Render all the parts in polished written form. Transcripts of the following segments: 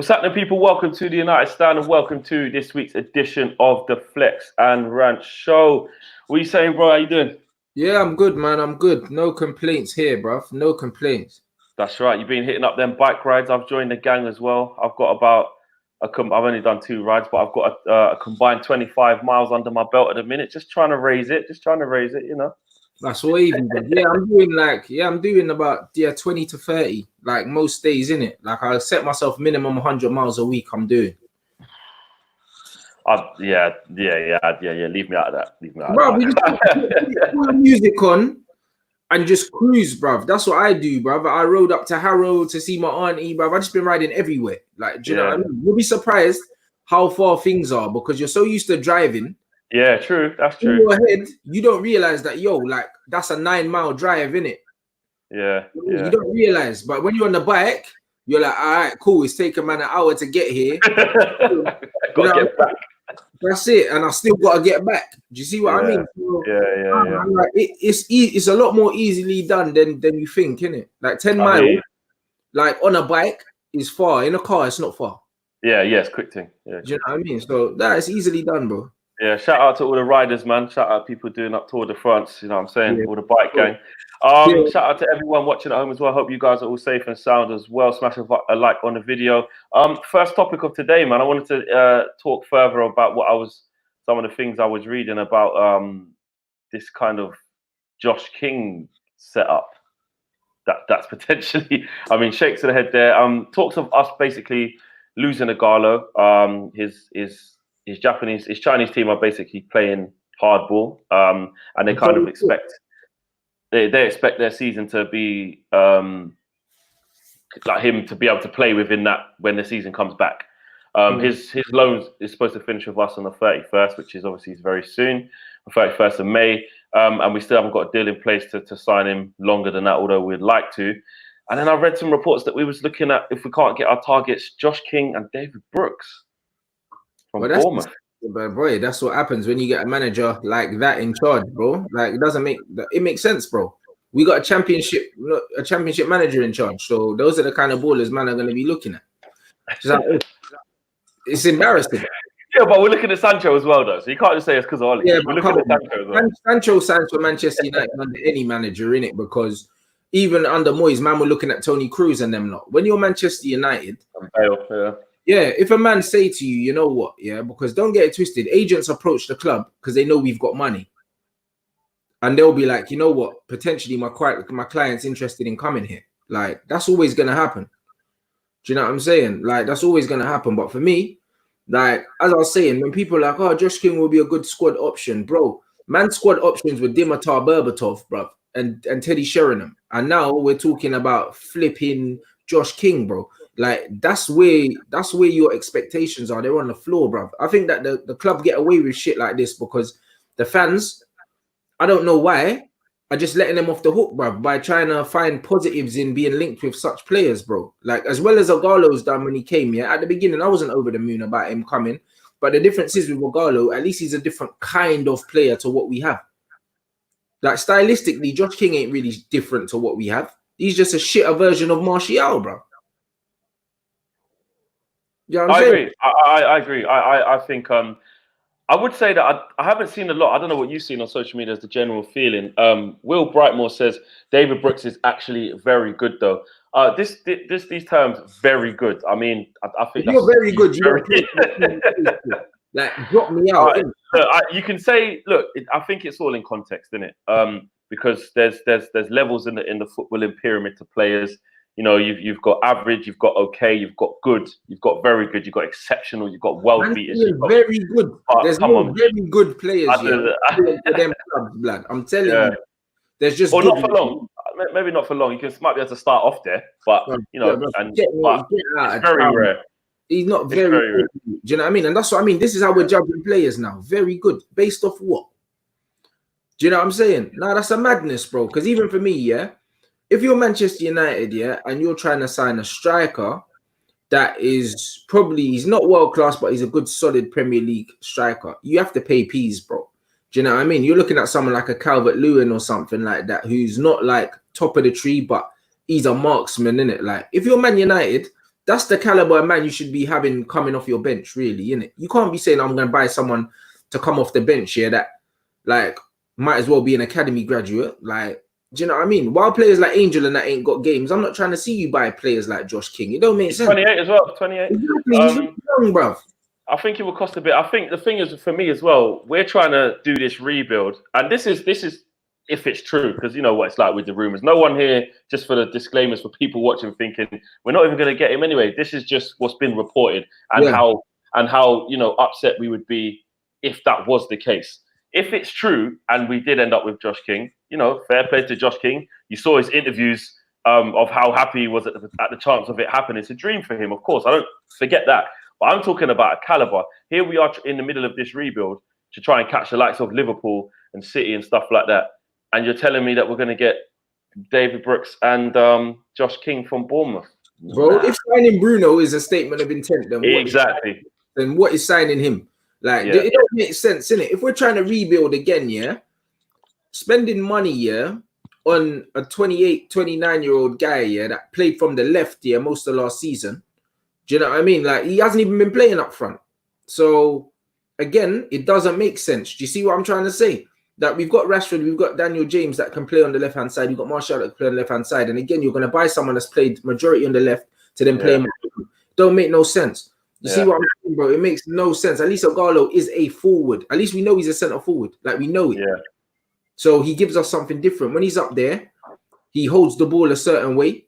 What's happening, people? Welcome to the United Stand and welcome to this week's edition of the Flex and Rant Show. What are you saying, bro? How you doing? Yeah, I'm good, man. I'm good. No complaints here, bruv. No complaints. That's right. You've been hitting up them bike rides. I've joined the gang as well. I've got about I've only done 2 rides, but I've got a combined 25 miles under my belt at the minute. Just trying to raise it, you know. That's wavy, bro. Yeah, I'm doing about 20 to 30, like most days, innit? Like I set myself minimum 100 miles a week. I'm doing. Yeah. Leave me out of that. Bro, we just put the music on and just cruise, bruv. That's what I do, bruv. I rode up to Harrow to see my auntie, bruv. I've just been riding everywhere. Like, do you know what I mean? You'll be surprised how far things are because you're so used to driving. Yeah, true. That's true. In your head, you don't realize that, like, that's a 9-mile drive, innit? Yeah. You don't realize. But when you're on the bike, you're like, all right, cool. It's taken man an hour to get here. Gotta get back. That's it. And I still got to get back. Do you see what I mean? So, yeah. Like, it's a lot more easily done than you think, innit? Like 10 miles, like on a bike is far. In a car, it's not far. Yeah, it's quick thing. Yeah. Do you know what I mean? So that is easily done, bro. Yeah, shout out to all the riders, man. Shout out people doing up Tour de France, you know what I'm saying? Yeah. All the bike gang. Shout out to everyone watching at home as well. Hope you guys are all safe and sound as well. Smash a like on the video. First topic of today, man. I wanted to talk further about some of the things I was reading about this kind of Josh King setup. That's potentially, I mean, shakes of the head there. Talks of us basically losing Ighalo. His Chinese team are basically playing hardball, and they kind of expect they expect their season to be like him to be able to play within that when the season comes back. His loan is supposed to finish with us on the 31st, which is obviously very soon, the 31st of May, and we still haven't got a deal in place to sign him longer than that, although we'd like to. And then I read some reports that we was looking at, if we can't get our targets, Josh King and David Brooks. But boy, that's what happens when you get a manager like that in charge, bro. Like it makes sense, bro. We got a championship manager in charge, so those are the kind of ballers man are going to be looking at. It's embarrassing. Yeah, but we're looking at Sancho as well, though. So you can't just say it's because of Oli. Yeah, we're looking at Sancho as well. Sancho signs for Manchester United under any manager in it, because even under Moyes, man, we're looking at Tony Cruz and them lot. When you're Manchester United. Yeah, if a man say to you, you know what, because don't get it twisted, agents approach the club because they know we've got money. And they'll be like, you know what, potentially my client's interested in coming here. Like, that's always going to happen. Do you know what I'm saying? Like, that's always going to happen. But for me, like, as I was saying, when people are like, oh, Josh King will be a good squad option, bro. Man, squad options with Dimitar Berbatov, bro, and Teddy Sheringham. And now we're talking about flipping Josh King, bro. Like, that's where your expectations are. They're on the floor, bro. I think that the club get away with shit like this because the fans, I don't know why, are just letting them off the hook, bro, by trying to find positives in being linked with such players, bro. Like, as well as Ighalo's done when he came, at the beginning, I wasn't over the moon about him coming. But the difference is with Ighalo, at least he's a different kind of player to what we have. Like, stylistically, Josh King ain't really different to what we have. He's just a shitter version of Martial, bro. You know what I'm saying? I agree. I think I would say that I haven't seen a lot. I don't know what you've seen on social media as the general feeling. Will Brightmore says David Brooks is actually very good, though. These terms, very good. I mean, I think you're very good. Like, drop me out. You can say, look, I think it's all in context, isn't it? Because there's levels in the footballing pyramid to players. You know, you've got average, you've got okay, you've got good, you've got very good, you've got exceptional, you've got world beaters. Very good. There's very good players here. I'm telling you. There's just not for long. Maybe not for long. You might be able to start off there, but it's very rare. He's not very good. Do you know what I mean? And that's what I mean. This is how we're judging players now. Very good. Based off what? Do you know what I'm saying? Nah, that's a madness, bro. Because even for me, if you're Manchester United, and you're trying to sign a striker that is probably, he's not world class, but he's a good, solid Premier League striker, you have to pay P's, bro. Do you know what I mean? You're looking at someone like a Calvert-Lewin or something like that, who's not like top of the tree, but he's a marksman, innit? Like, if you're Man United, That's the caliber of man you should be having coming off your bench, really, innit? You can't be saying I'm going to buy someone to come off the bench here that, like, might as well be an academy graduate. Like, do you know what I mean? While players like Angel and that ain't got games, I'm not trying to see you buy players like Josh King. It don't make sense. 28 as well. 28. Exactly. He's young, bruv. I think it will cost a bit. I think the thing is, for me as well, we're trying to do this rebuild, and this is if it's true, because you know what it's like with the rumors. No one here, just for the disclaimers for people watching, thinking we're not even going to get him anyway. This is just what's been reported, and how upset we would be if that was the case. If it's true, and we did end up with Josh King, fair play to Josh King. You saw his interviews of how happy he was at the chance of it happening. It's a dream for him, of course. I don't forget that. But I'm talking about a caliber. Here we are in the middle of this rebuild to try and catch the likes of Liverpool and City and stuff like that. And you're telling me that we're going to get David Brooks and Josh King from Bournemouth? Bro, if signing Bruno is a statement of intent, then what is signing him? Like, it don't make sense, innit? If we're trying to rebuild again, spending money, on a 28, 29-year-old guy, that played from the left, most of last season. Do you know what I mean? Like, he hasn't even been playing up front. So, again, it doesn't make sense. Do you see what I'm trying to say? That we've got Rashford, we've got Daniel James that can play on the left-hand side. You've got Martial that can play on the left-hand side. And again, you're going to buy someone that's played majority on the left to then play him. Don't make no sense. You see what I'm saying, bro? It makes no sense. At least Ighalo is a forward. At least we know he's a centre forward. Like, we know it. Yeah. So he gives us something different. When he's up there, he holds the ball a certain way.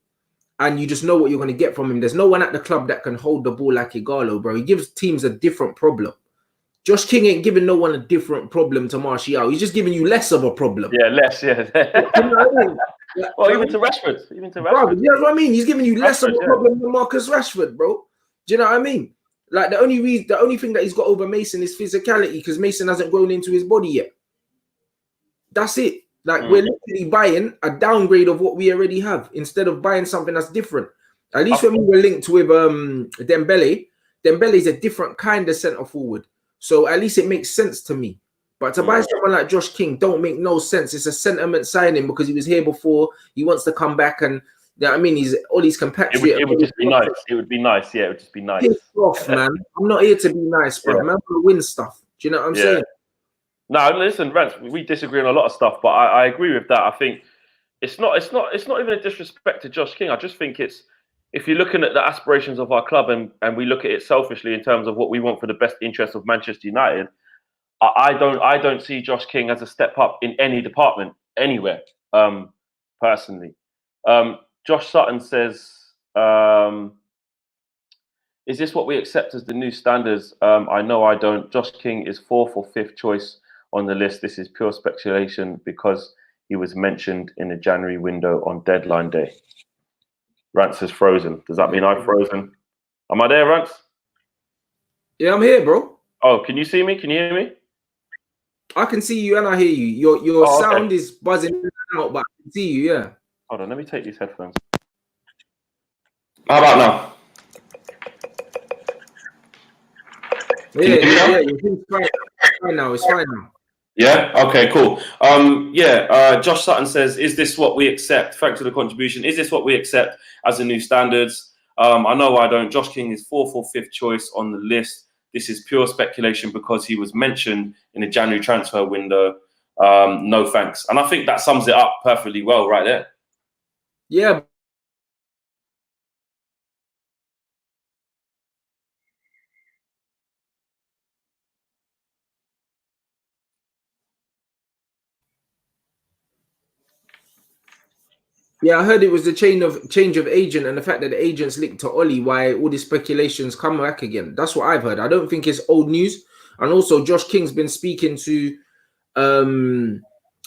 And you just know what you're going to get from him. There's no one at the club that can hold the ball like Ighalo, bro. He gives teams a different problem. Josh King ain't giving no one a different problem to Martial. He's just giving you less of a problem. Yeah, less, you know what I mean? Well, even to Rashford. Bro, you know what I mean? He's giving you less of a problem than Marcus Rashford, bro. Do you know what I mean? Like, the only thing that he's got over Mason is physicality, because Mason hasn't grown into his body yet. That's it. Like, we're literally buying a downgrade of what we already have instead of buying something that's different. At least when we were linked with Dembele is a different kind of centre forward. So at least it makes sense to me. But to buy someone like Josh King don't make no sense. It's a sentiment signing because he was here before. He wants to come back, and you know what I mean, he's all these compatriots. It would just be nice. It would be nice. Yeah, it would just be nice. Piss off, man. I'm not here to be nice, bro. I'm here to win stuff. Do you know what I'm saying? No, listen, Rants, we disagree on a lot of stuff, but I agree with that. I think it's not even a disrespect to Josh King. I just think it's, if you're looking at the aspirations of our club and we look at it selfishly in terms of what we want for the best interest of Manchester United, I don't see Josh King as a step up in any department anywhere. Personally, Josh Sutton says, "Is this what we accept as the new standards?" I know I don't. Josh King is 4th or 5th choice on the list. This is pure speculation because he was mentioned in the January window on deadline day. Rants is frozen. Does that mean I've frozen? Am I there, Rants? Yeah, I'm here, bro. Oh, can you see me? Can you hear me? I can see you and I hear you. Your sound is buzzing out, but I can see you, yeah. Hold on, let me take these headphones. How about now? Yeah, it's fine now. It's fine now. Yeah. Okay. Cool. Josh Sutton says, "Is this what we accept?" Thanks for the contribution. Is this what we accept as the new standards? I know I don't. Josh King is 4th or 5th choice on the list. This is pure speculation because he was mentioned in the January transfer window. No thanks. And I think that sums it up perfectly well right there. Yeah. Yeah, I heard it was the change of agent and the fact that the agent's linked to Oli, why all these speculations come back again. That's what I've heard. I don't think it's old news. And also, Josh King's been speaking to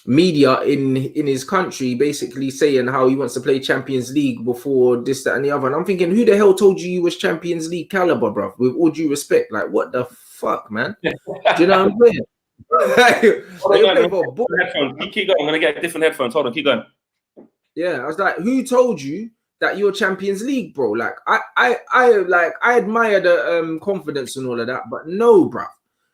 media in his country, basically saying how he wants to play Champions League before this, that, and the other. And I'm thinking, who the hell told you was Champions League caliber, bro? With all due respect, like, what the fuck, man? Do you know what I'm saying? Keep going. I'm gonna get different headphones. Hold on, keep going. Yeah, I was like, who told you that you're Champions League, bro? Like, I admire the confidence and all of that, but no, bro,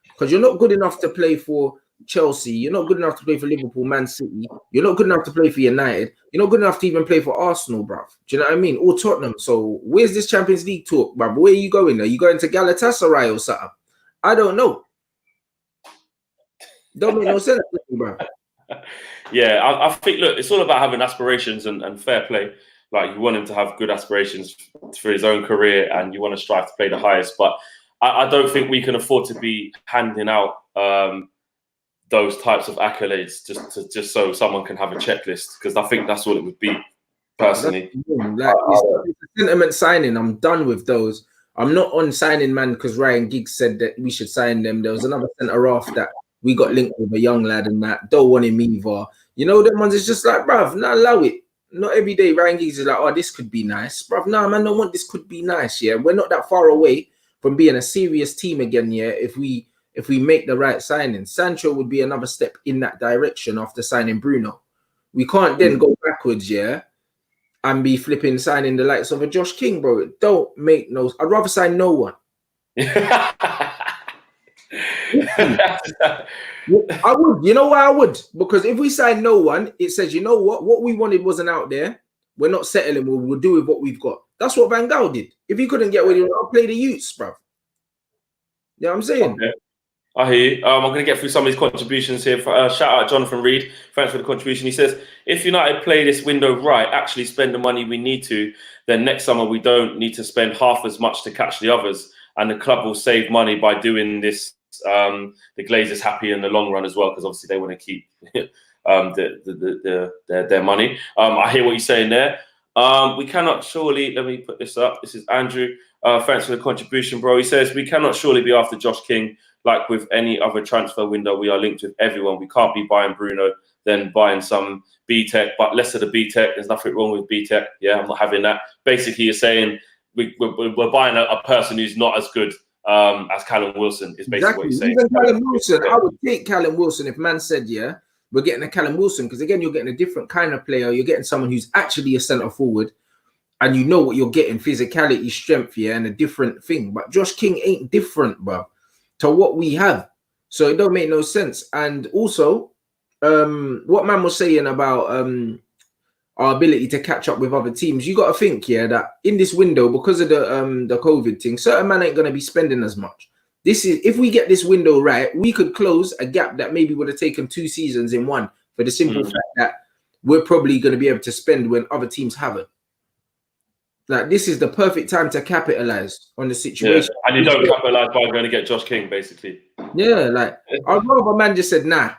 because you're not good enough to play for Chelsea. You're not good enough to play for Liverpool, Man City. You're not good enough to play for United. You're not good enough to even play for Arsenal, bruv. Do you know what I mean? Or Tottenham. So where's this Champions League talk, bruv? Where are you going? Are you going to Galatasaray or something? I don't know. Don't make no sense, bruv. Yeah, I think, look, it's all about having aspirations and fair play. Like, you want him to have good aspirations for his own career and you want to strive to play the highest. But I don't think we can afford to be handing out those types of accolades just so someone can have a checklist, because I think that's all it would be, personally. Like, it's a sentiment signing. I'm done with those. I'm not on signing man because Ryan Giggs said that we should sign them. There was another centre-half that we got linked with, a young lad, and that don't want him either. You know, them ones is just like, bruv, not allow it. Not every day Ryan Giggs is like, oh, this could be nice. Bruv, nah, man, don't want this could be nice, yeah? We're not that far away from being a serious team again, yeah, if we make the right signing. Sancho would be another step in that direction after signing Bruno. We can't then go backwards, yeah, and be flipping signing the likes of a Josh King, bro. It don't make no... I'd rather sign no one. I would. You know why I would? Because if we sign no one, it says, you know what we wanted wasn't out there. We're not settling. We'll do with what we've got. That's what Van Gaal did. If he couldn't get with it, I'll play the youths, bruv. You know what I'm saying? Okay. I hear you. I'm going to get through some of his contributions here. Shout out Jonathan Reed. Thanks for the contribution. He says, if United play this window right, actually spend the money we need to, then next summer we don't need to spend half as much to catch the others. And the club will save money by doing this. The Glazers happy in the long run as well, because obviously they want to keep their money. I hear what you're saying there. We cannot surely, let me put this up. This is Andrew. Thanks for the contribution, bro. He says, we cannot surely be after Josh King. Like with any other transfer window, we are linked with everyone. We can't be buying Bruno, then buying some B-Tech, but less of the B-Tech. There's nothing wrong with B-Tech. Yeah, I'm not having that. Basically, you're saying we're buying a person who's not as good as Callum Wilson, is basically what you're saying. Even Callum Wilson, I would take Callum Wilson if man said, yeah, we're getting a Callum Wilson, because again, you're getting a different kind of player. You're getting someone who's actually a centre forward, and you know what you're getting, physicality, strength, yeah, and a different thing. But Josh King ain't different, bro, to what we have. So it don't make no sense. And also, what man was saying about our ability to catch up with other teams, you got to think, yeah, that in this window, because of the COVID thing, certain man ain't going to be spending as much. This is, if we get this window right, we could close a gap that maybe would have taken 2 seasons in one, for the simple fact that we're probably going to be able to spend when other teams haven't. Like, this is the perfect time to capitalize on the situation. Yeah. And you don't capitalize by going to get Josh King, basically. Yeah, like, I'd rather man just said, nah,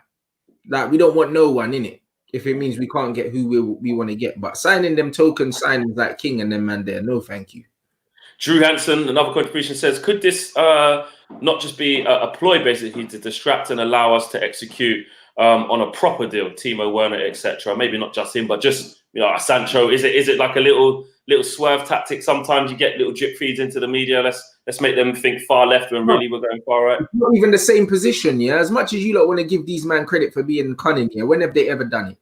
like, we don't want no one in it, if it means we can't get who we want to get. But signing them token signings like King and them man there, no thank you. Drew Hansen, another contribution, says, could this not just be a ploy, basically, to distract and allow us to execute on a proper deal, Timo Werner, etc.? Maybe not just him, but just, you know, Sancho. Is it like a little swerve tactic? Sometimes you get little drip feeds into the media. Let's make them think far left when really we're going far right. It's not even the same position, yeah. As much as you lot want to give these man credit for being cunning, yeah, when have they ever done it?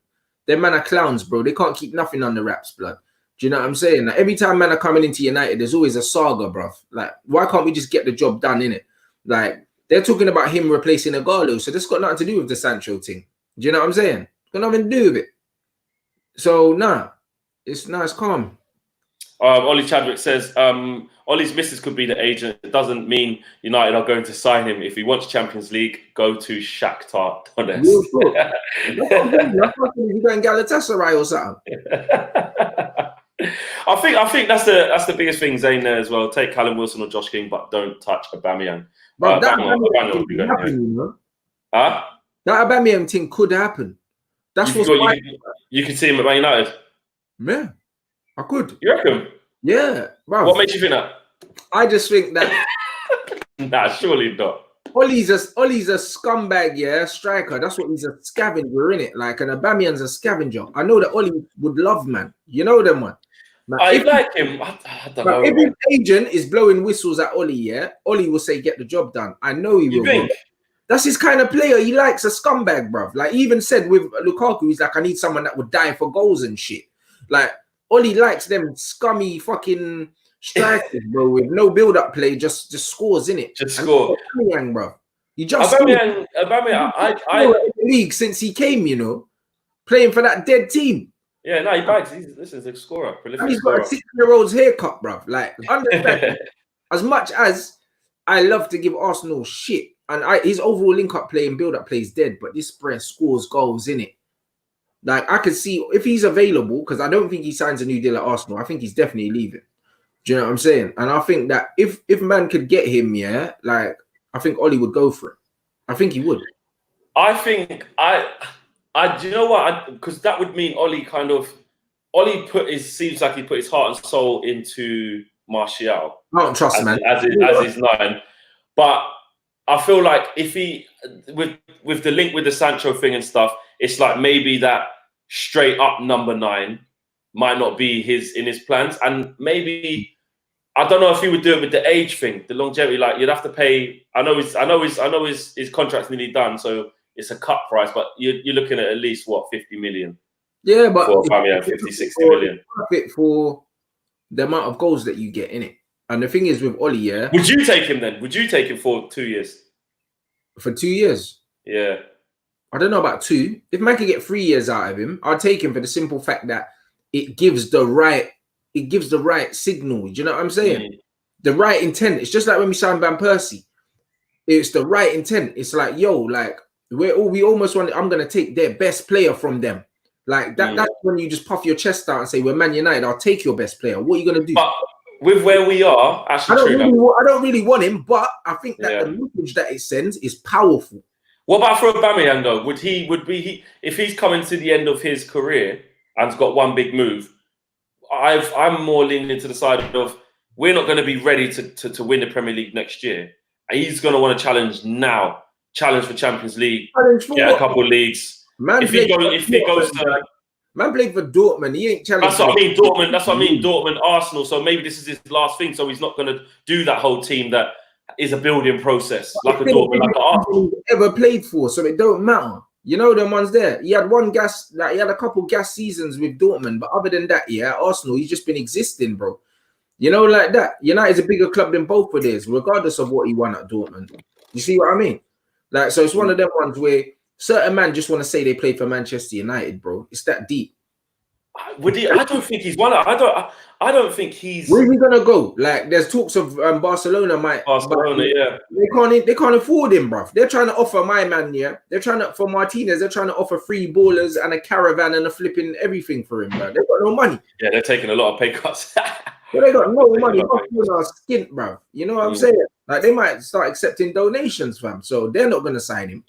Them man are clowns, bro. They can't keep nothing on the wraps, blood. Do you know what I'm saying? Like, every time man are coming into United, there's always a saga, bruv. Like, why can't we just get the job done, innit? Like, they're talking about him replacing Ighalo, so this got nothing to do with the Sancho thing. Do you know what I'm saying? Got nothing to do with it. So, nah, it's calm. Ollie Chadwick says, Ollie's missus could be the agent. It doesn't mean United are going to sign him. If he wants Champions League, go to Shakhtar Donetsk. You going Galatasaray or something? I think that's the biggest thing, Zane, there as well. Take Callum Wilson or Josh King, but don't touch Aubameyang. But that Aubameyang thing happen, you know? Huh? That Aubameyang thing could happen. That's what's you could see him at Man United. Yeah, I could. You reckon? Yeah. Wow. What makes you think that? I just think that. Nah, surely not. Ollie's a scumbag, yeah, striker. That's what he's, a scavenger, innit? Like, an Aubameyang's a scavenger. I know that Ollie would love, man. You know them, man. I like him. I don't know. If his agent is blowing whistles at Ollie, yeah, Ollie will say, get the job done. I know he will. You think? That's his kind of player. He likes a scumbag, bruv. Like, he even said with Lukaku, he's like, I need someone that would die for goals and shit. Like, Ollie likes them scummy fucking strikers, bro, with no build-up play, just scores, innit? Just score. Aubameyang, bro. He just Aubameyang, the league since he came, you know, playing for that dead team. Yeah, no, he bags. This is a scorer, prolific. And he's got a 6-year-old's haircut, bruv. Like, understand, as much as I love to give Arsenal shit, and his overall link-up play and build-up play is dead, but this spread scores goals, innit? Like, I could see if he's available, because I don't think he signs a new deal at Arsenal. I think he's definitely leaving. Do you know what I'm saying? And I think that if man could get him, yeah, like, I think Ollie would go for it. I think he would. I think do you know what? Because that would mean Ollie seems like he put his heart and soul into Martial. I don't trust, man. As his 9. But I feel like if he, with the link with the Sancho thing and stuff, it's like maybe that straight up number 9 might not be in his plans. And maybe, I don't know if he would do it with the age thing, the longevity. Like, you'd have to pay. I know his contract's nearly done, so it's a cut price. But you're looking at least what, 50 million. Yeah, but for Aubameyang, 50, 60 million. Perfect for the amount of goals that you get in it. And the thing is with Ollie, yeah. Would you take him then? Would you take him for 2 years? For 2 years? Yeah. I don't know about 2. If man can get 3 years out of him, I'll take him for the simple fact that it gives the right signal. Do you know what I'm saying? The right intent. It's just like when we signed Van Persie. It's the right intent. It's like, yo, like we almost want. I'm gonna take their best player from them. Like that. That's when you just puff your chest out and say, "We're Man United. I'll take your best player." What are you gonna do? But with where we are, actually, I don't really want him, but I think that the message that it sends is powerful. What about for Aubameyang though? Would he if he's coming to the end of his career and's got one big move? I'm more leaning to the side of we're not going to be ready to win the Premier League next year. And he's going to want to challenge now. Challenge for Champions League. Get a couple of leagues. Man, if he goes to... Man played for Dortmund. He ain't challenging. That's what I mean, Dortmund. That's what I mean, Dortmund, Arsenal. So maybe this is his last thing. So he's not going to do that whole team that is a building process. Like a Dortmund, like an Arsenal. Ever played for, so it don't matter. You know them ones there. He had he had a couple gas seasons with Dortmund, but other than that, yeah, Arsenal, he's just been existing, bro. You know, like that. United's a bigger club than both of theirs, regardless of what he won at Dortmund. You see what I mean? Like, so it's one of them ones where certain men just want to say they played for Manchester United, bro. It's that deep. Would he? I don't think he's one. I don't think he's. Where are we gonna go? Like, there's talks of Barcelona might. Barcelona, yeah. They can't afford him, bruv. They're trying to offer my man, yeah. They're trying to for Martinez. They're trying to offer free ballers and a caravan and a flipping everything for him, bro. They've got no money. Yeah, they're taking a lot of pay cuts. But they got no money. Skint, bruv. You know what I'm saying? Like, they might start accepting donations, fam. So they're not gonna sign him.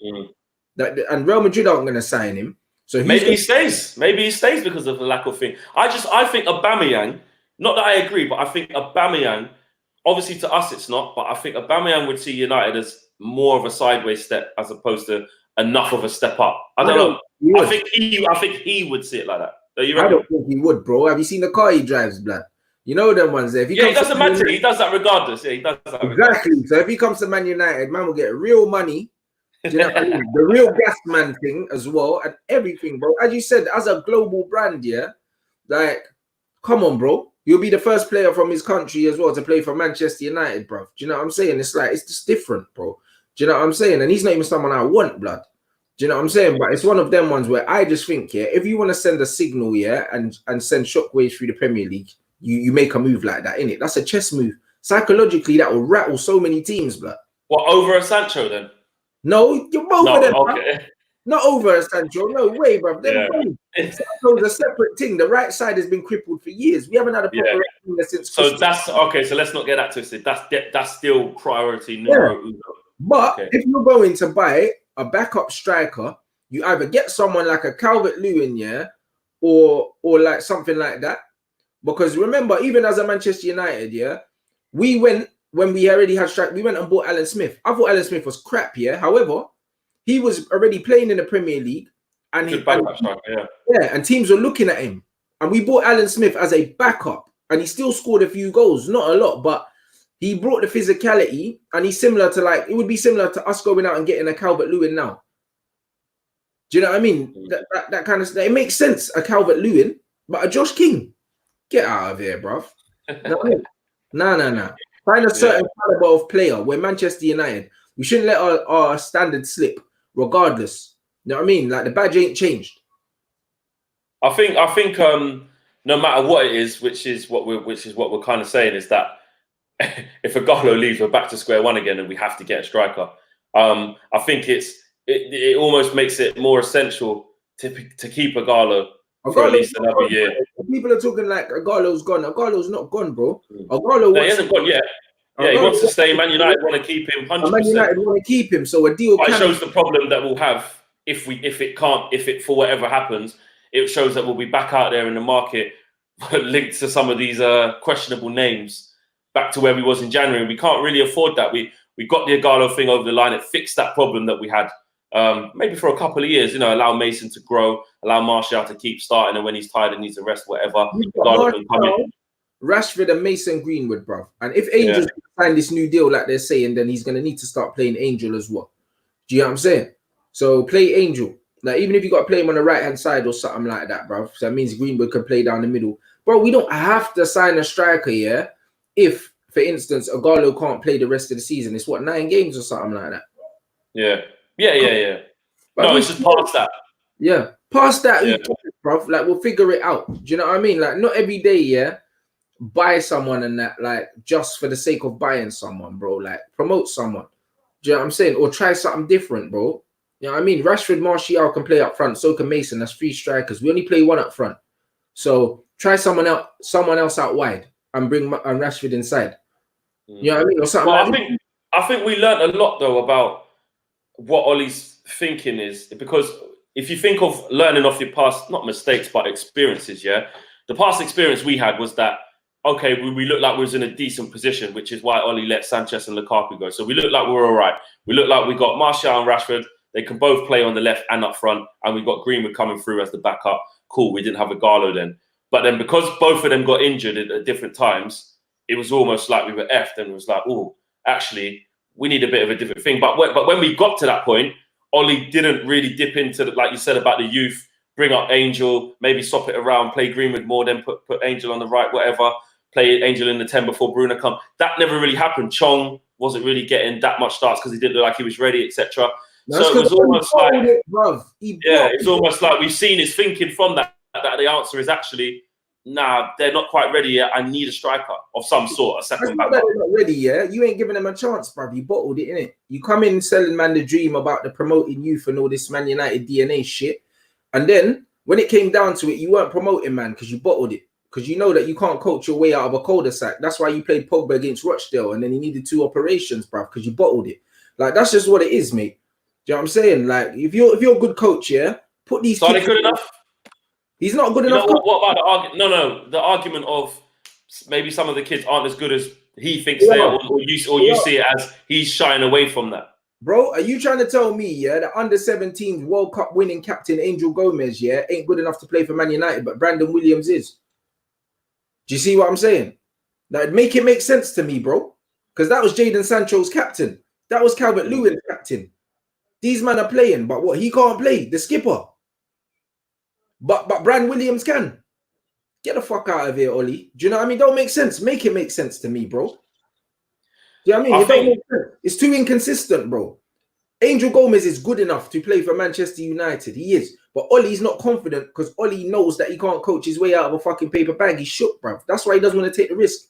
And Real Madrid aren't gonna sign him. So maybe he stays. Maybe he stays because of the lack of thing. I think Aubameyang. Not that I agree, but I think Aubameyang. Obviously, to us it's not, but I think Aubameyang would see United as more of a sideways step as opposed to enough of a step up. I don't know. I think he would see it like that. I don't think he would, bro. Have you seen the car he drives, blood? You know them ones there. He doesn't matter. He does that regardless. Yeah, he does that. Exactly. So if he comes to Man United, man will get real money. You know what I mean? The real gas man thing as well, and everything, bro. As you said, as a global brand, yeah. Like, come on, bro. You'll be the first player from his country as well to play for Manchester United, bro. Do you know what I'm saying? It's like, it's just different, bro. Do you know what I'm saying? And he's not even someone I want, blood. Do you know what I'm saying? But it's one of them ones where I just think, yeah, if you want to send a signal, yeah, and send shockwaves through the Premier League, you make a move like that, innit? That's a chess move. Psychologically, that will rattle so many teams, blood. What, over a Sancho then? No, you're both of them. Okay. Bro. Not over a Sancho. No way, bro. Sancho's a separate thing. The right side has been crippled for years. We haven't had a proper right since. So Christmas. That's okay. So let's not get that twisted. That's still priority. Nora, But if you're going to buy a backup striker, you either get someone like a Calvert-Lewin, yeah, or like something like that. Because remember, even as a Manchester United, yeah, we went. When we already had strike, we went and bought Alan Smith. I thought Alan Smith was crap, yeah. However, he was already playing in the Premier League, and and teams were looking at him. And we bought Alan Smith as a backup, and he still scored a few goals, not a lot, but he brought the physicality, and he's similar to it would be similar to us going out and getting a Calvert-Lewin now. Do you know what I mean? That kind of stuff. It makes sense, a Calvert-Lewin, but a Josh King, get out of here, bruv. No. Find a certain caliber of player. Where Manchester United, We shouldn't let our standard slip, regardless. You know what I mean? Like the badge ain't changed. I think no matter what it is, which is what we're kind of saying, is that if Ighalo leaves, we're back to square one again, and we have to get a striker. I think it almost makes it more essential to keep Ighalo for at least another year. People are talking like Ighalo's gone. Ighalo's not gone, bro. Ighalo he hasn't gone yet. Yeah, he wants to stay. Man United want to keep him 100%. Man United want to keep him, so a deal. But it shows the problem that we'll have if it for whatever happens. It shows that we'll be back out there in the market linked to some of these questionable names back to where we was in January. We can't really afford that. We got the Ighalo thing over the line. It fixed that problem that we had maybe for a couple of years. You know, allow Mason to grow, allow Martial to keep starting, and when he's tired and needs a rest, whatever. Rashford and Mason Greenwood, bruv. And if Angel's sign this new deal like they're saying, then he's going to need to start playing Angel as well. Do you know what I'm saying? So play Angel. Like, even if you got to play him on the right-hand side or something like that, bruv. So that means Greenwood can play down the middle. Bro, we don't have to sign a striker, yeah? If, for instance, Ighalo can't play the rest of the season. It's, 9 games or something like that? Yeah. No, it's just past that. Yeah. Past that, bruv. Like, we'll figure it out. Do you know what I mean? Like, not every day, yeah? Buy someone and that, like, just for the sake of buying someone, bro. Like, promote someone. Do you know what I'm saying? Or try something different, bro. You know what I mean? Rashford, Martial can play up front. So can Mason. That's 3 strikers. We only play 1 up front. So try someone else out wide and bring Rashford inside. You know what I mean? Or something. Well, I think we learned a lot though about what Ollie's thinking is, because if you think of learning off your past, not mistakes but experiences, yeah. The past experience we had was that we looked like we was in a decent position, which is why Ollie let Sanchez and Lukaku go. So we looked like we were all right. We looked like we got Martial and Rashford. They can both play on the left and up front, and we got Greenwood coming through as the backup. Cool, we didn't have Ighalo then. But then because both of them got injured at different times, it was almost like we were effed, and it was like, oh, actually, we need a bit of a different thing. But when we got to that point, Ollie didn't really dip into, like you said about the youth, bring up Angel, maybe swap it around, play Greenwood more, then put Angel on the right, whatever, play Angel in the 10 before Bruno come. That never really happened. Chong wasn't really getting that much starts because he didn't look like he was ready, etc. So it was almost like, it's almost like we've seen his thinking from that the answer is actually, nah, they're not quite ready yet. I need a striker of some sort, a second back. They're not ready yet. You ain't giving them a chance, bruv. You bottled it, innit? You come in selling man the dream about the promoting youth and all this Man United DNA shit, and then when it came down to it, you weren't promoting, man, because you bottled it. Because you know that you can't coach your way out of a cul-de-sac. That's why you played Pogba against Rochdale, and then he needed 2 operations, bruv, because you bottled it. Like, that's just what it is, mate. Do you know what I'm saying? Like, if you're a good coach, yeah, put these. So are they good enough? He's not good enough. What about the argument? The argument of maybe some of the kids aren't as good as he thinks they are, or you see it as he's shying away from that. Bro, are you trying to tell me, yeah, that under-17 World Cup winning captain Angel Gomez, yeah, ain't good enough to play for Man United, but Brandon Williams is? Do you see what I'm saying? Like, make it make sense to me, bro. Because that was Jadon Sancho's captain. That was Calvert-Lewin's captain. These men are playing, but what? He can't play. The skipper. But Brand Williams can. Get the fuck out of here, Ollie. Do you know what I mean? Don't make sense. Make it make sense to me, bro. Do you know what I mean? It don't make sense. It's too inconsistent, bro. Angel Gomez is good enough to play for Manchester United. He is. But Ollie's not confident because Ollie knows that he can't coach his way out of a fucking paper bag. He's shook, bro. That's why he doesn't want to take the risk.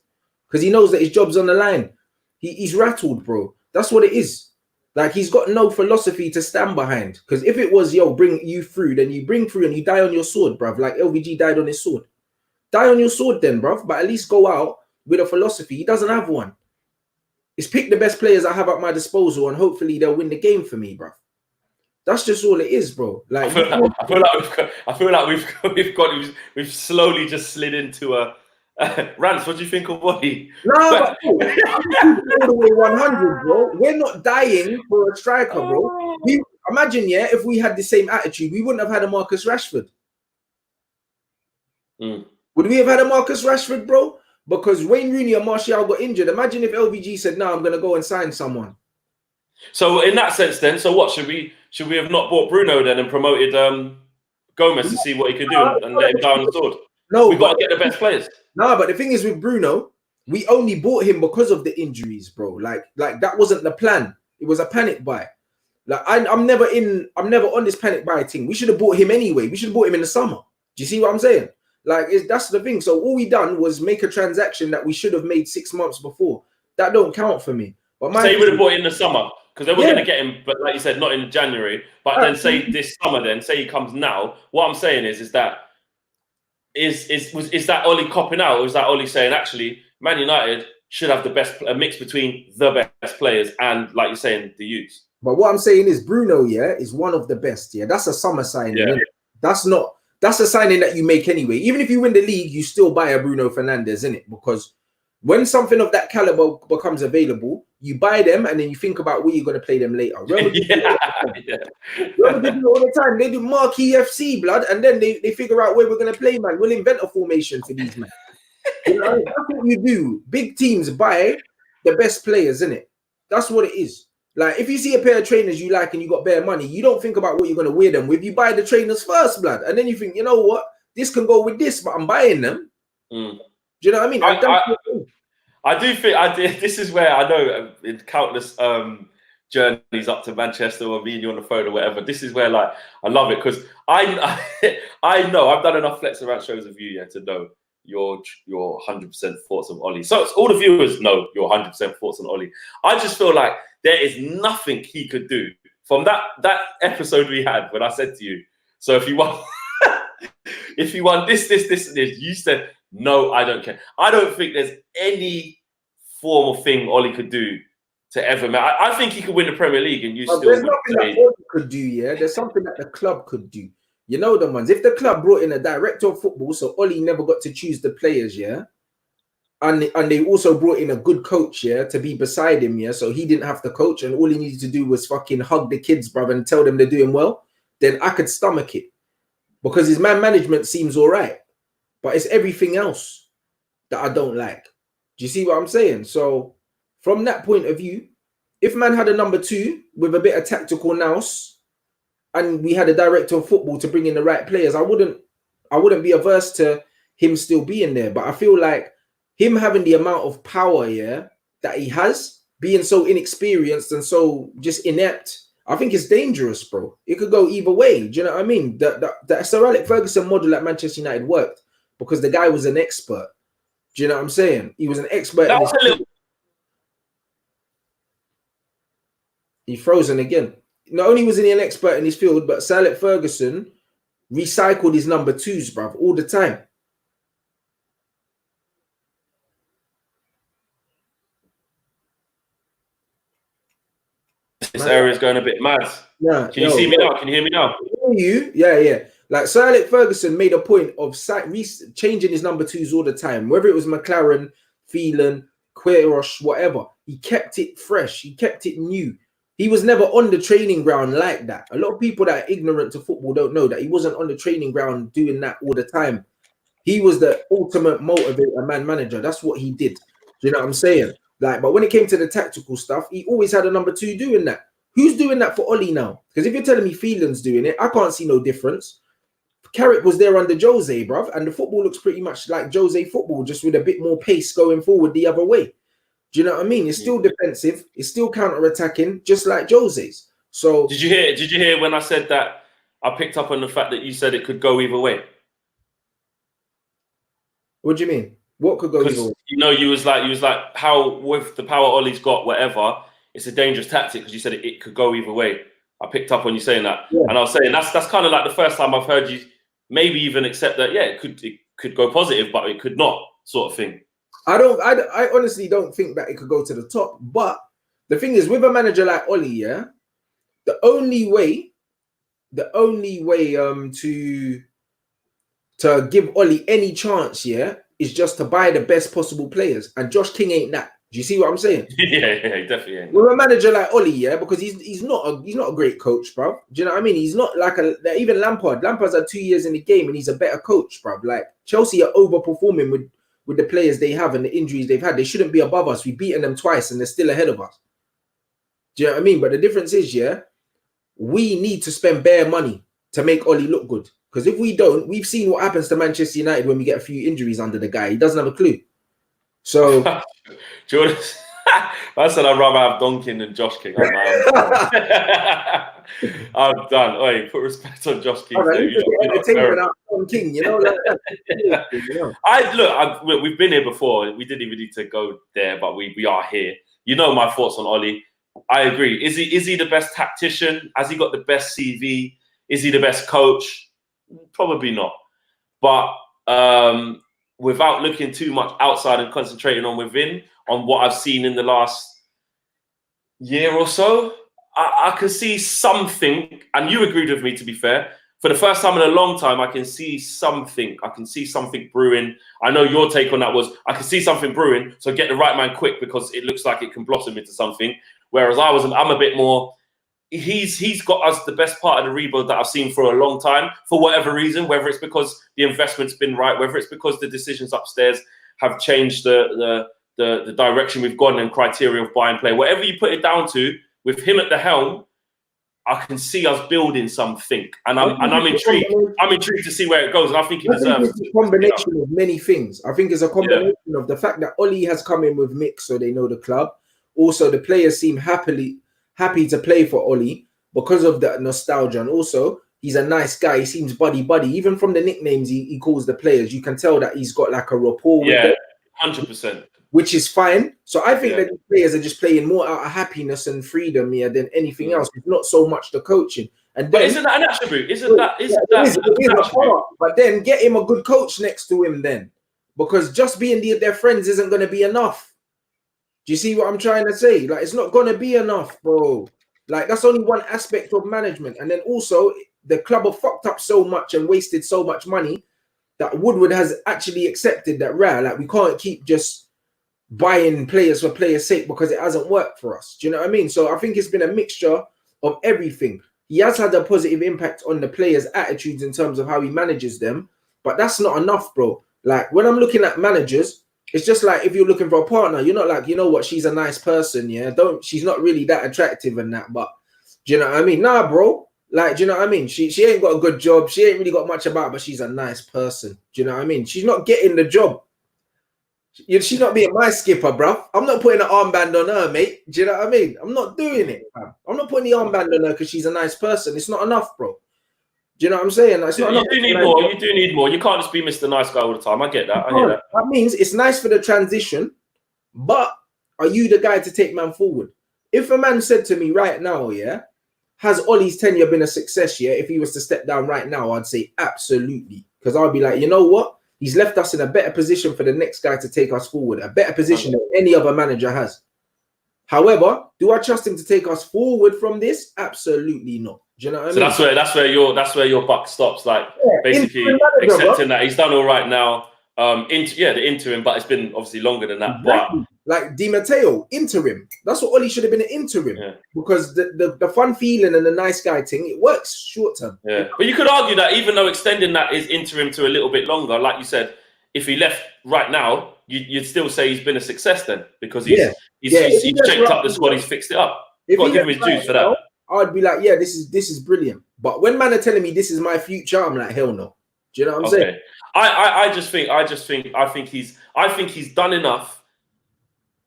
Because he knows that his job's on the line. He's rattled, bro. That's what it is. Like, he's got no philosophy to stand behind. Because if it was, bring you through, then you bring through and you die on your sword, bruv. Like LVG died on his sword. Die on your sword then, bruv. But at least go out with a philosophy. He doesn't have one. It's pick the best players I have at my disposal and hopefully they'll win the game for me, bruv. That's just all it is, bro. Like, I feel like we've slowly just slid into a Rants, what do you think of Wadi? No, but all the way 100, bro. We're not dying for a striker, bro. Imagine, yeah, if we had the same attitude, we wouldn't have had a Marcus Rashford. Would we have had a Marcus Rashford, bro? Because Wayne Rooney and Martial got injured. Imagine if LVG said, "No, I'm going to go and sign someone." So in that sense, then, so what should we have not bought Bruno then and promoted Gomez to see what he could do and let him down on the sword? No, we got to get the best players. No, but the thing is with Bruno, we only bought him because of the injuries, bro. Like that wasn't the plan. It was a panic buy. Like I'm never on this panic buy thing. We should have bought him anyway. We should have bought him in the summer. Do you see what I'm saying? Like that's the thing. So all we done was make a transaction that we should have made 6 months before. That don't count for me. But say you would have bought in the summer because they were going to get him, but like you said, not in January. But then say this summer, then say he comes now. What I'm saying is that is that Ollie copping out, or is that Ollie saying actually Man United should have the best mix between the best players and, like you're saying, the youths? But what I'm saying is Bruno, is one of the best. Yeah, that's a summer signing. Yeah. That's a signing that you make anyway. Even if you win the league, you still buy a Bruno Fernandes, innit? Because when something of that caliber becomes available, you buy them and then you think about where you're going to play them later. Remember they do it all the time. They do marquee FC, blood, and then they figure out where we're going to play, man. We'll invent a formation for these, man. You know, that's what you do. Big teams buy the best players, innit? That's what it is. Like, if you see a pair of trainers you like and you got bare money, you don't think about what you're going to wear them with. You buy the trainers first, blood. And then you think, you know what? This can go with this, but I'm buying them. Do you know what I mean? I do think this is where I know in countless journeys up to Manchester or me and you on the phone or whatever, this is where, like, I love it because I know I've done enough Flex Around shows with you to know your 100% thoughts on Ollie. So all the viewers know your 100% thoughts on Ollie. I just feel like there is nothing he could do from that episode we had when I said to you, so if you want this, you said, no, I don't care. I don't think there's any form of thing Ollie could do to ever make. I think he could win the Premier League and you still there's nothing that Ollie could do, yeah? There's something that the club could do. You know the ones. If the club brought in a director of football, so Ollie never got to choose the players, yeah? And they also brought in a good coach, yeah, to be beside him, yeah? So he didn't have to coach and all he needed to do was fucking hug the kids, brother, and tell them they're doing well. Then I could stomach it. Because his man management seems all right. But it's everything else that I don't like. Do you see what I'm saying? So from that point of view, if man had a number 2 with a bit of tactical nous and we had a director of football to bring in the right players, I wouldn't be averse to him still being there. But I feel like him having the amount of power, yeah, that he has, being so inexperienced and so just inept, I think it's dangerous, bro. It could go either way. Do you know what I mean? The Sir Alex Ferguson model at Manchester United worked because the guy was an expert. Do you know what I'm saying? He was an expert. He frozen again. Not only was he an expert in his field, but Sir Alex Ferguson recycled his number 2s, bruv, all the time. This area is going a bit mad. Yeah, can you see me now? Can you hear me now? Yeah. Like Sir Alex Ferguson made a point of changing his number 2s all the time, whether it was McLaren, Phelan, Queiroz, whatever. He kept it fresh. He kept it new. He was never on the training ground like that. A lot of people that are ignorant to football don't know that he wasn't on the training ground doing that all the time. He was the ultimate motivator, man manager. That's what he did. Do you know what I'm saying? Like, but when it came to the tactical stuff, he always had a number 2 doing that. Who's doing that for Ollie now? Because if you're telling me Phelan's doing it, I can't see no difference. Carrick was there under Jose, bruv, and the football looks pretty much like Jose football, just with a bit more pace going forward the other way. Do you know what I mean? It's still defensive. It's still counter-attacking, just like Jose's. So did you hear when I said that I picked up on the fact that you said it could go either way? What do you mean? What could go either way? You know, you was like how with the power Ollie's got, whatever, it's a dangerous tactic because you said it could go either way. I picked up on you saying that. Yeah. And I was saying that's kind of like the first time I've heard you maybe even accept that, yeah, it could go positive, but it could not, sort of thing. I honestly don't think that it could go to the top. But the thing is, with a manager like Ollie, yeah, the only way to give Ollie any chance, yeah, is just to buy the best possible players. And Josh King ain't that. Do you see what I'm saying? Yeah, definitely ain't. With a manager like Ollie, yeah, because he's not a great coach, bro. Do you know what I mean? He's not like even Lampard. Lampard's had 2 years in the game and he's a better coach, bro. Like Chelsea are overperforming with the players they have and the injuries they've had. They shouldn't be above us. We've beaten them twice and they're still ahead of us. Do you know what I mean? But the difference is, yeah, we need to spend bare money to make Ollie look good. Because if we don't, we've seen what happens to Manchester United when we get a few injuries under the guy. He doesn't have a clue. So, I said I'd rather have Don King than Josh King. I'm done. Oi, put respect on Josh King. Don King, you know, like that. Look, we've been here before. We didn't even need to go there, but we are here. You know my thoughts on Ollie. I agree. Is he the best tactician? Has he got the best CV? Is he the best coach? Probably not. But without looking too much outside and concentrating on within, on what I've seen in the last year or so, I can see something, and you agreed with me, to be fair. For the first time in a long time, I can see something. I can see something brewing. I know your take on that was, I can see something brewing, so get the right man quick because it looks like it can blossom into something. Whereas I'm a bit more, he's got us the best part of the rebuild that I've seen for a long time, for whatever reason, whether it's because the investment's been right, whether it's because the decisions upstairs have changed the direction we've gone and criteria of buying play. Whatever you put it down to, with him at the helm, I can see us building something, and I'm intrigued. I'm intrigued to see where it goes, and I think he deserves. It's a combination of many things. I think it's a combination of the fact that Ollie has come in with mix, so they know the club. Also, the players seem happy to play for Ollie because of the nostalgia, and also he's a nice guy. He seems buddy. Even from the nicknames he calls the players, you can tell that he's got like a rapport with them. 100%. Which is fine. So I think that the players are just playing more out of happiness and freedom here than anything else. It's not so much the coaching. And then, but isn't that an attribute? It is a part. But then get him a good coach next to him then. Because just being their friends isn't going to be enough. Do you see what I'm trying to say? Like, it's not going to be enough, bro. Like, that's only one aspect of management. And then also, the club have fucked up so much and wasted so much money that Woodward has actually accepted that, like, we can't keep just buying players for players' sake because it hasn't worked for us. Do you know what I mean? So I think it's been a mixture of everything. He has had a positive impact on the players' attitudes in terms of how he manages them, but that's not enough, bro. Like, when I'm looking at managers, it's just like if you're looking for a partner, you're not like, you know what, she's a nice person, she's not really that attractive and that, but do you know what I mean? Nah, bro. Like, do you know what I mean? She ain't got a good job. She ain't really got much about, but she's a nice person. Do you know what I mean? She's not getting the job. She's not being my skipper, bruv. I'm not putting an armband on her, mate. Do you know what I mean? I'm not doing it, fam. I'm not putting the armband on her because she's a nice person. It's not enough, bro. Do you know what I'm saying? It's not enough. You do need more. You do need more. You can't just be Mr. Nice Guy all the time. I get that. I hear that. That means it's nice for the transition, but are you the guy to take man forward? If a man said to me right now, has Ollie's tenure been a success, if he was to step down right now, I'd say absolutely. Because I'd be like, you know what? He's left us in a better position for the next guy to take us forward, a better position than any other manager has. However, do I trust him to take us forward from this? Absolutely not. Do you know what I mean? So that's where your buck stops. Like basically accepting that he's done all right now. The interim, but it's been obviously longer than that. Exactly. But like Di Matteo, interim. That's what Ollie should have been, an interim. Because the fun feeling and the nice guy thing, it works short term. But you could argue that even though extending that is interim to a little bit longer, like you said, if he left right now, you'd still say he's been a success then, because he's shaped up the squad, he's fixed it up. You've got to give him his dues for that. I'd be like, this is brilliant. But when man are telling me this is my future, I'm like, hell no. Do you know what I'm saying? I think he's done enough.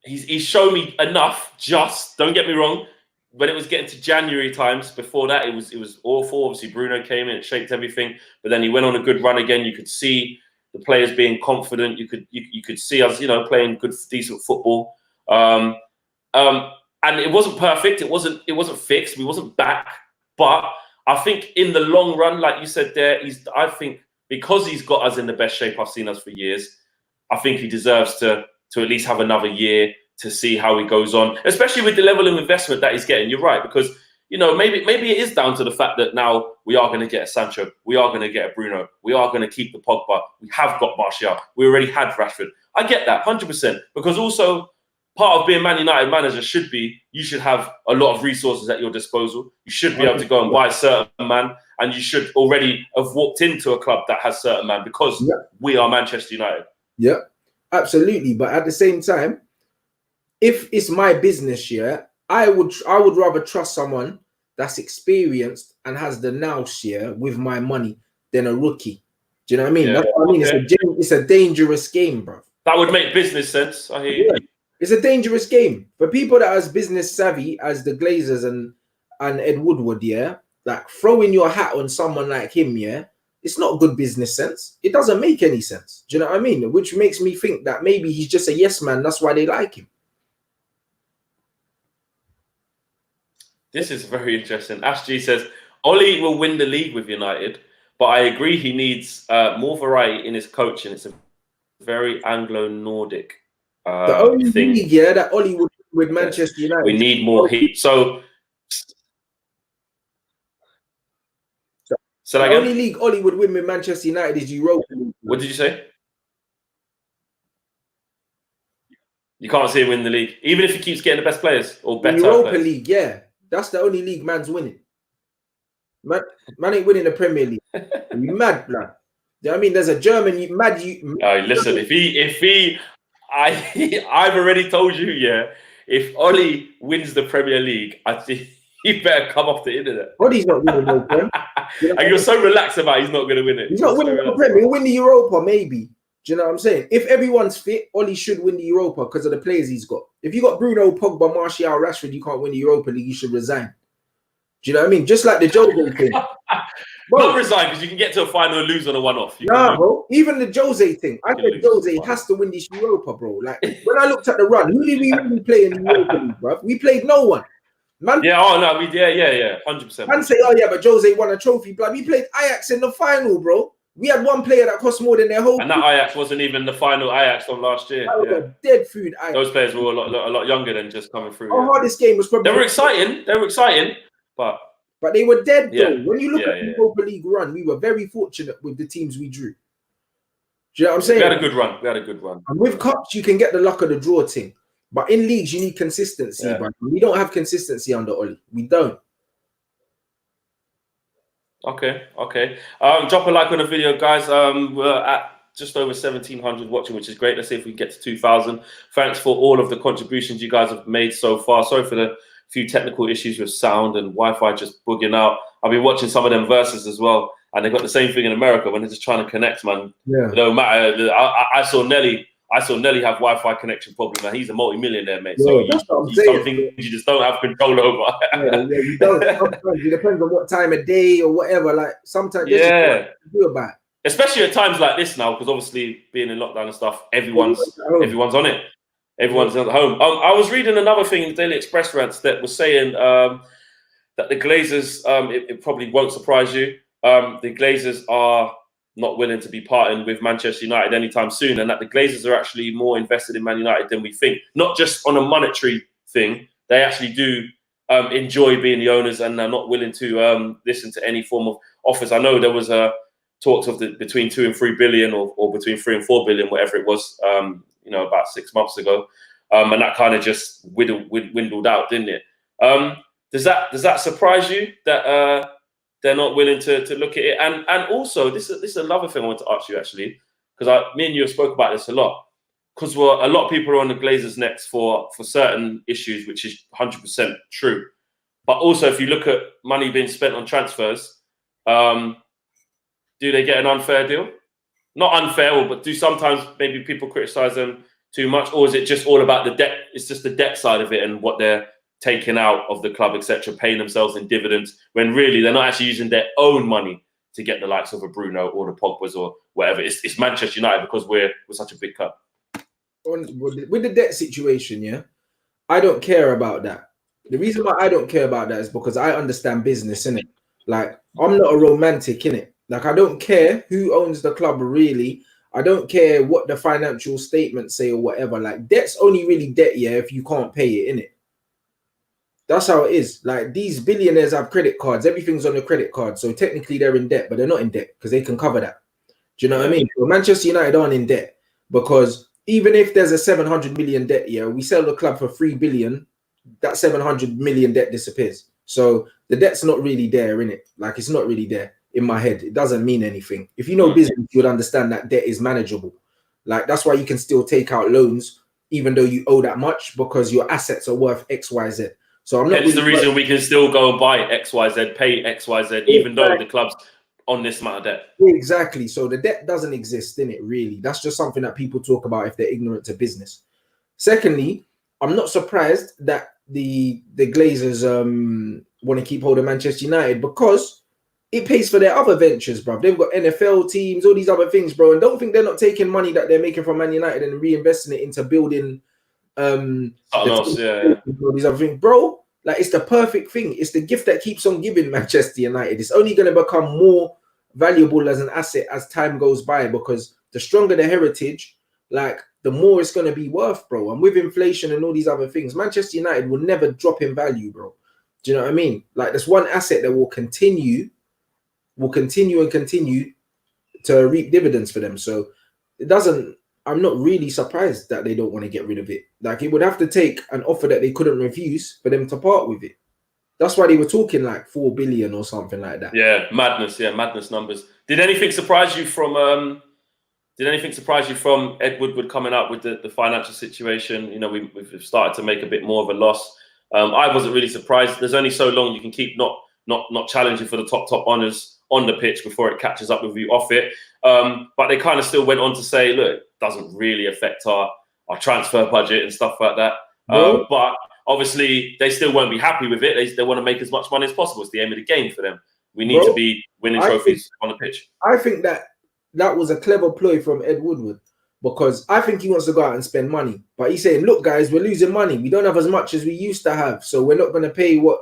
He's shown me enough. Just don't get me wrong. When it was getting to January times, before that it was awful. Obviously Bruno came in, it shaped everything. But then he went on a good run again. You could see the players being confident. You could see us, playing good, decent football. And it wasn't perfect. It wasn't fixed. We wasn't back. But I think in the long run, like you said there, I think because he's got us in the best shape I've seen us for years, I think he deserves to at least have another year to see how he goes on, especially with the level of investment that he's getting. You're right, because maybe it is down to the fact that now we are going to get a Sancho, we are going to get a Bruno, we are going to keep the Pogba, we have got Martial, we already had Rashford. I get that 100%, because also part of being Man United manager should be you should have a lot of resources at your disposal. You should be able to go and buy a certain man, and you should already have walked into a club that has certain man, because we are Manchester United. Yeah, absolutely. But at the same time, if it's my business, I would rather trust someone that's experienced and has the nous with my money than a rookie. Do you know what I mean? That's what I mean. It's a dangerous game, bro. That would make business sense. I hear you. It's a dangerous game for people that are as business savvy as the Glazers and Ed Woodward. Yeah, like throwing your hat on someone like him. Yeah, it's not good business sense. It doesn't make any sense. Do you know what I mean? Which makes me think that maybe he's just a yes man. That's why they like him. This is very interesting. Ash G says Ollie will win the league with United, but I agree he needs more variety in his coaching. It's a very Anglo-Nordic the only thing. league, yeah, that Ollie would with Manchester United. We need more heat. So the only league Ollie would win with Manchester United is Europa League. What did you say? You can't see him win the league, even if he keeps getting the best players or better Europa players. League, yeah, that's the only league man's winning. Man ain't winning the Premier League. You mad, blood? You know what I mean? There's a German. Listen, I've already told you, yeah. If Ollie wins the Premier League, I think he better come off the internet. Ollie's not winning no Prem. And you're so relaxed about he's not going to win it. He's not winning the Prem. He'll win the Europa, maybe. Do you know what I'm saying? If everyone's fit, Ollie should win the Europa because of the players he's got. If you got Bruno, Pogba, Martial, Rashford, you can't win the Europa League. You should resign. Do you know what I mean? Just like the Jose thing. Not resign because you can get to a final and lose on a one-off. Nah, bro. Even the Jose thing. I think Jose has to win this Europa, bro. Like when I looked at the run, who did we really play in the Europa League, bro? We played no one. Man, 100%. Man say, oh yeah, but Jose won a trophy, blood. We played Ajax in the final, bro. We had one player that cost more than their whole. And that Ajax wasn't even the final Ajax from last year. That was a dead food. Ajax. Those players were a lot younger than just coming through. Our hardest game was probably. They were exciting, but they were dead though. When you look at the Europa League run, we were very fortunate with the teams we drew. Do you know what I'm saying? We had a good run. And with cups, you can get the luck of the draw team. But in leagues, you need consistency. Yeah. We don't have consistency under Ollie. We don't. Okay. Drop a like on the video, guys. We're at just over 1,700 watching, which is great. Let's see if we can get to 2,000. Thanks for all of the contributions you guys have made so far. Sorry for the few technical issues with sound and Wi-Fi just booging out. I've been watching some of them verses as well, and they got the same thing in America when they're just trying to connect, man. Yeah. No matter. I saw Nelly have Wi-Fi connection problem, and he's a multi-millionaire, mate. So that's something you just don't have control over. You don't. Sometimes it depends on what time of day or whatever. Like sometimes, to do about it. Especially at times like this now, because obviously being in lockdown and stuff, everyone's on it. Everyone's at home. I was reading another thing in the Daily Express rants that was saying that the Glazers, it probably won't surprise you, the Glazers are not willing to be parting with Manchester United anytime soon, and that the Glazers are actually more invested in Man United than we think. Not just on a monetary thing, they actually do enjoy being the owners, and they're not willing to listen to any form of offers. I know there was talks of between 2 and 3 billion, or between 3 and 4 billion, whatever it was, about 6 months ago, and that kind of just dwindled out, didn't it? Does that surprise you that they're not willing to look at it? And also, this is another thing I want to ask you, actually, because me and you have spoke about this a lot, because a lot of people are on the Glazers' necks for certain issues, which is 100% true. But also, if you look at money being spent on transfers, do they get an unfair deal? Not unfair, but do sometimes maybe people criticize them too much? Or is it just all about the debt? It's just the debt side of it and what they're taking out of the club, etc., paying themselves in dividends, when really they're not actually using their own money to get the likes of a Bruno or the Pogbas or whatever. It's Manchester United because we're such a big club. With the debt situation, yeah, I don't care about that. The reason why I don't care about that is because I understand business, innit? Like, I'm not a romantic, innit? Like, I don't care who owns the club, really. I don't care what the financial statements say or whatever. Like, debt's only really debt, yeah, if you can't pay it, innit? That's how it is. Like, these billionaires have credit cards. Everything's on the credit card. So technically they're in debt, but they're not in debt because they can cover that. Do you know what I mean? Well, Manchester United aren't in debt because even if there's a 700 million debt, yeah, we sell the club for 3 billion, that 700 million debt disappears. So the debt's not really there, innit? Like, it's not really there in my head. It doesn't mean anything. If you know business, you would understand that debt is manageable. Like, that's why you can still take out loans even though you owe that much, because your assets are worth X, Y, Z. So I'm not. That's the reason we can still go and buy X, Y, Z, pay X, Y, Z, even though the club's on this amount of debt. Exactly. So the debt doesn't exist in it, really. That's just something that people talk about if they're ignorant to business. Secondly, I'm not surprised that the Glazers want to keep hold of Manchester United because it pays for their other ventures, bro. They've got NFL teams, all these other things, bro. And don't think they're not taking money that they're making from Man United and reinvesting it into building all these other things, bro. Like, it's the perfect thing. It's the gift that keeps on giving Manchester United. It's only going to become more valuable as an asset as time goes by, because the stronger the heritage, like, the more it's going to be worth, bro. And with inflation and all these other things, Manchester United will never drop in value, bro. Do you know what I mean? Like, there's one asset that will continue to reap dividends for them. So it doesn't, I'm not really surprised that they don't want to get rid of it. Like, it would have to take an offer that they couldn't refuse for them to part with it. That's why they were talking like 4 billion or something like that. Yeah, madness. Yeah, madness numbers. Did anything surprise you from Ed Woodward coming up with the financial situation? You know, we've started to make a bit more of a loss. I wasn't really surprised. There's only so long you can keep not challenging for the top honours on the pitch before it catches up with you off it. But they kind of still went on to say, look, it doesn't really affect our transfer budget and stuff like that. But obviously, they still won't be happy with it. They want to make as much money as possible. It's the aim of the game for them. We need to be winning trophies on the pitch. I think that was a clever ploy from Ed Woodward, because I think he wants to go out and spend money. But he's saying, look, guys, we're losing money. We don't have as much as we used to have. So we're not going to pay what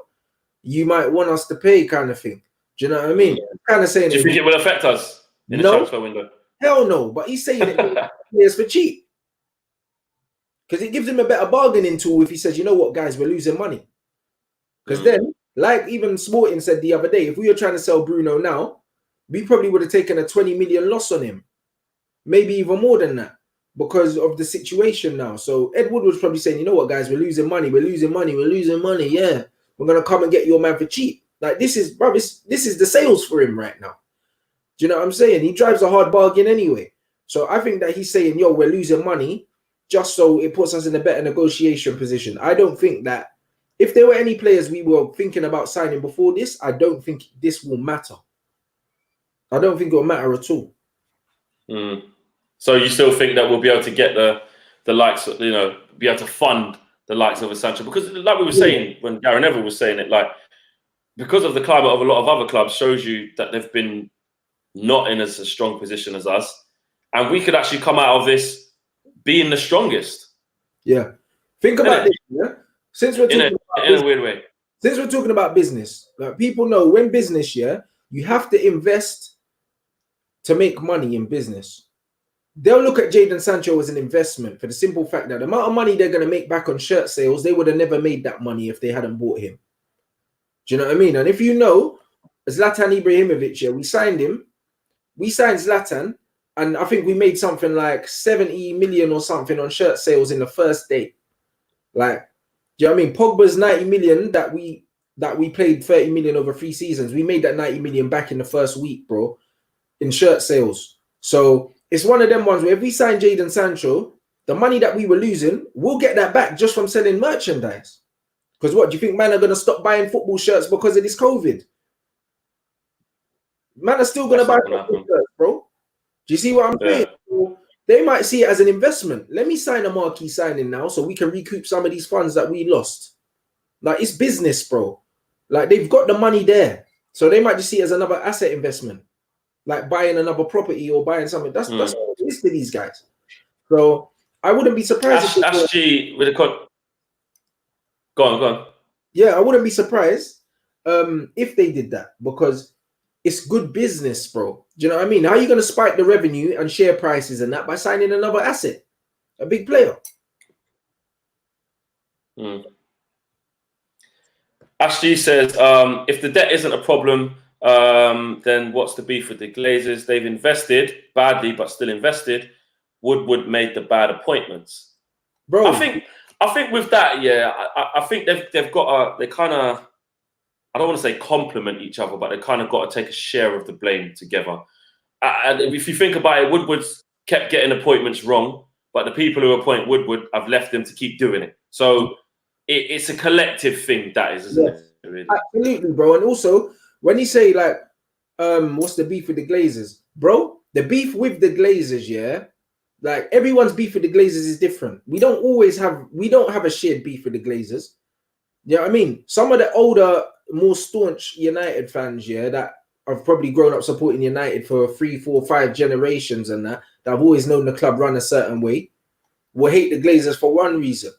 you might want us to pay, kind of thing. Do you know what I mean? Kind of saying. Do you think it will affect us in the transfer window? Hell no. But he's saying it's for cheap. Because it gives him a better bargaining tool if he says, you know what, guys, we're losing money. Because then, like even Sporting said the other day, if we were trying to sell Bruno now, we probably would have taken a 20 million loss on him. Maybe even more than that, because of the situation now. So Ed Wood was probably saying, you know what, guys, we're losing money. Yeah. We're going to come and get your man for cheap. Like, this is the sales for him right now. Do you know what I'm saying? He drives a hard bargain anyway. So I think that he's saying, yo, we're losing money just so it puts us in a better negotiation position. I don't think that if there were any players we were thinking about signing before this, I don't think this will matter. I don't think it will matter at all. So you still think that we'll be able to get the likes, you know, be able to fund the likes of a Sancho? Because like we were saying, when Gary Neville was saying it, like, because of the climate of a lot of other clubs shows you that they've been not in as a strong position as us. And we could actually come out of this being the strongest. Yeah. Think about this, yeah? Since we're talking in a weird way. Since we're talking about business, like, people know when business, yeah, you have to invest to make money in business. They'll look at Jadon Sancho as an investment for the simple fact that the amount of money they're going to make back on shirt sales, they would have never made that money if they hadn't bought him. Do you know what I mean? And if you know, Zlatan Ibrahimovic, yeah, we signed him. We signed Zlatan, and I think we made something like 70 million or something on shirt sales in the first day. Like, do you know what I mean? Pogba's 90 million that we paid 30 million over 3 seasons. We made that 90 million back in the first week, bro, in shirt sales. So it's one of them ones where if we sign Jadon Sancho, the money that we were losing, we'll get that back just from selling merchandise. Because what, do you think man are going to stop buying football shirts because of this COVID? Man are still going to buy football shirts, bro. Do you see what I'm saying? So they might see it as an investment. Let me sign a marquee signing now so we can recoup some of these funds that we lost. Like, it's business, bro. Like, they've got the money there. So they might just see it as another asset investment. Like buying another property or buying something. That's what it is to these guys. So I wouldn't be surprised. With a code. Go on. Yeah, I wouldn't be surprised if they did that, because it's good business, bro. Do you know what I mean? How are you going to spike the revenue and share prices and that by signing another asset, a big player? Ashley says, if the debt isn't a problem, then what's the beef with the Glazers? They've invested badly, but still invested. Woodward made the bad appointments, bro. I think with that, yeah, I think they've got they kind of, I don't want to say complement each other, but they kind of got to take a share of the blame together. And if you think about it, Woodward's kept getting appointments wrong, but the people who appoint Woodward have left him to keep doing it. So it's a collective thing, that is, isn't it? Really? Absolutely, bro. And also, when you say, like, what's the beef with the Glazers? Bro, the beef with the Glazers, yeah, Like everyone's beef with the Glazers is different. We don't have a shared beef with the Glazers. You know what I mean? Some of the older, more staunch United fans, yeah, that have probably grown up supporting United for 3, 4, 5 generations and that have always known the club run a certain way, will hate the Glazers for one reason.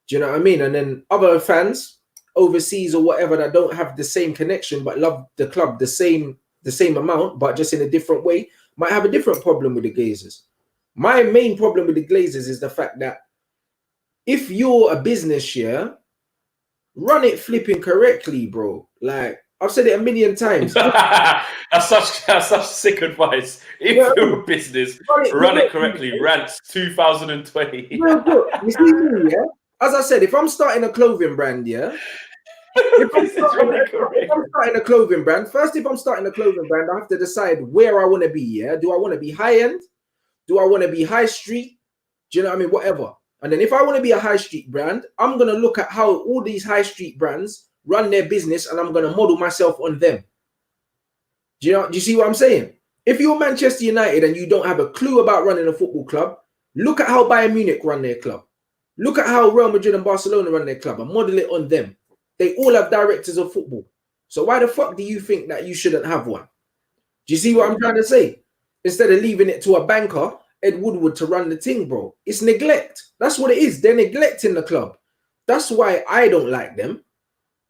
Do you know what I mean? And then other fans overseas or whatever that don't have the same connection but love the club the same amount, but just in a different way, might have a different problem with the Glazers. My main problem with the Glazers is the fact that if you're a business, yeah, run it flipping correctly, bro. Like I've said it a million times. That's such sick advice. If you're a business, run it correctly. Rants 2020. You see me, yeah? As I said, if I'm starting a clothing brand, yeah. If I'm starting a clothing brand, I have to decide where I want to be. Yeah, do I want to be high end? Do I want to be high street? Do you know what I mean? Whatever. And then if I want to be a high street brand, I'm gonna look at how all these high street brands run their business, and I'm gonna model myself on them. Do you see what I'm saying? If you're Manchester United and you don't have a clue about running a football club, look at how Bayern Munich run their club. Look at how Real Madrid and Barcelona run their club and model it on them. They all have directors of football. So why the fuck do you think that you shouldn't have one? Do you see what I'm trying to say? Instead of leaving it to a banker, Ed Woodward, to run the thing, bro. It's neglect. That's what it is. They're neglecting the club. That's why I don't like them.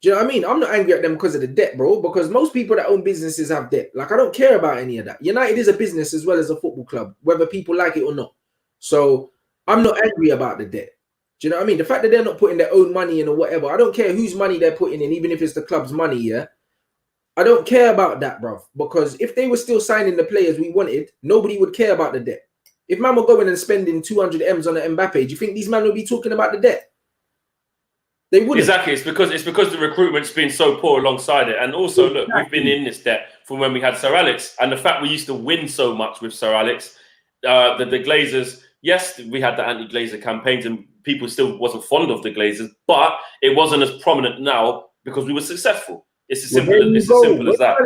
Do you know what I mean? I'm not angry at them because of the debt, bro, because most people that own businesses have debt. Like, I don't care about any of that. United is a business as well as a football club, whether people like it or not. So I'm not angry about the debt. Do you know what I mean? The fact that they're not putting their own money in or whatever, I don't care whose money they're putting in, even if it's the club's money, yeah? I don't care about that, bro, because if they were still signing the players we wanted, nobody would care about the debt. If man were going and spending 200 M's on an Mbappe, do you think these men would be talking about the debt? They wouldn't. Exactly. It's because the recruitment's been so poor alongside it. And also, look, we've been in this debt from when we had Sir Alex. And the fact we used to win so much with Sir Alex, the Glazers, yes, we had the anti-Glazer campaigns and people still wasn't fond of the Glazers, but it wasn't as prominent now because we were successful. It's as simple as that.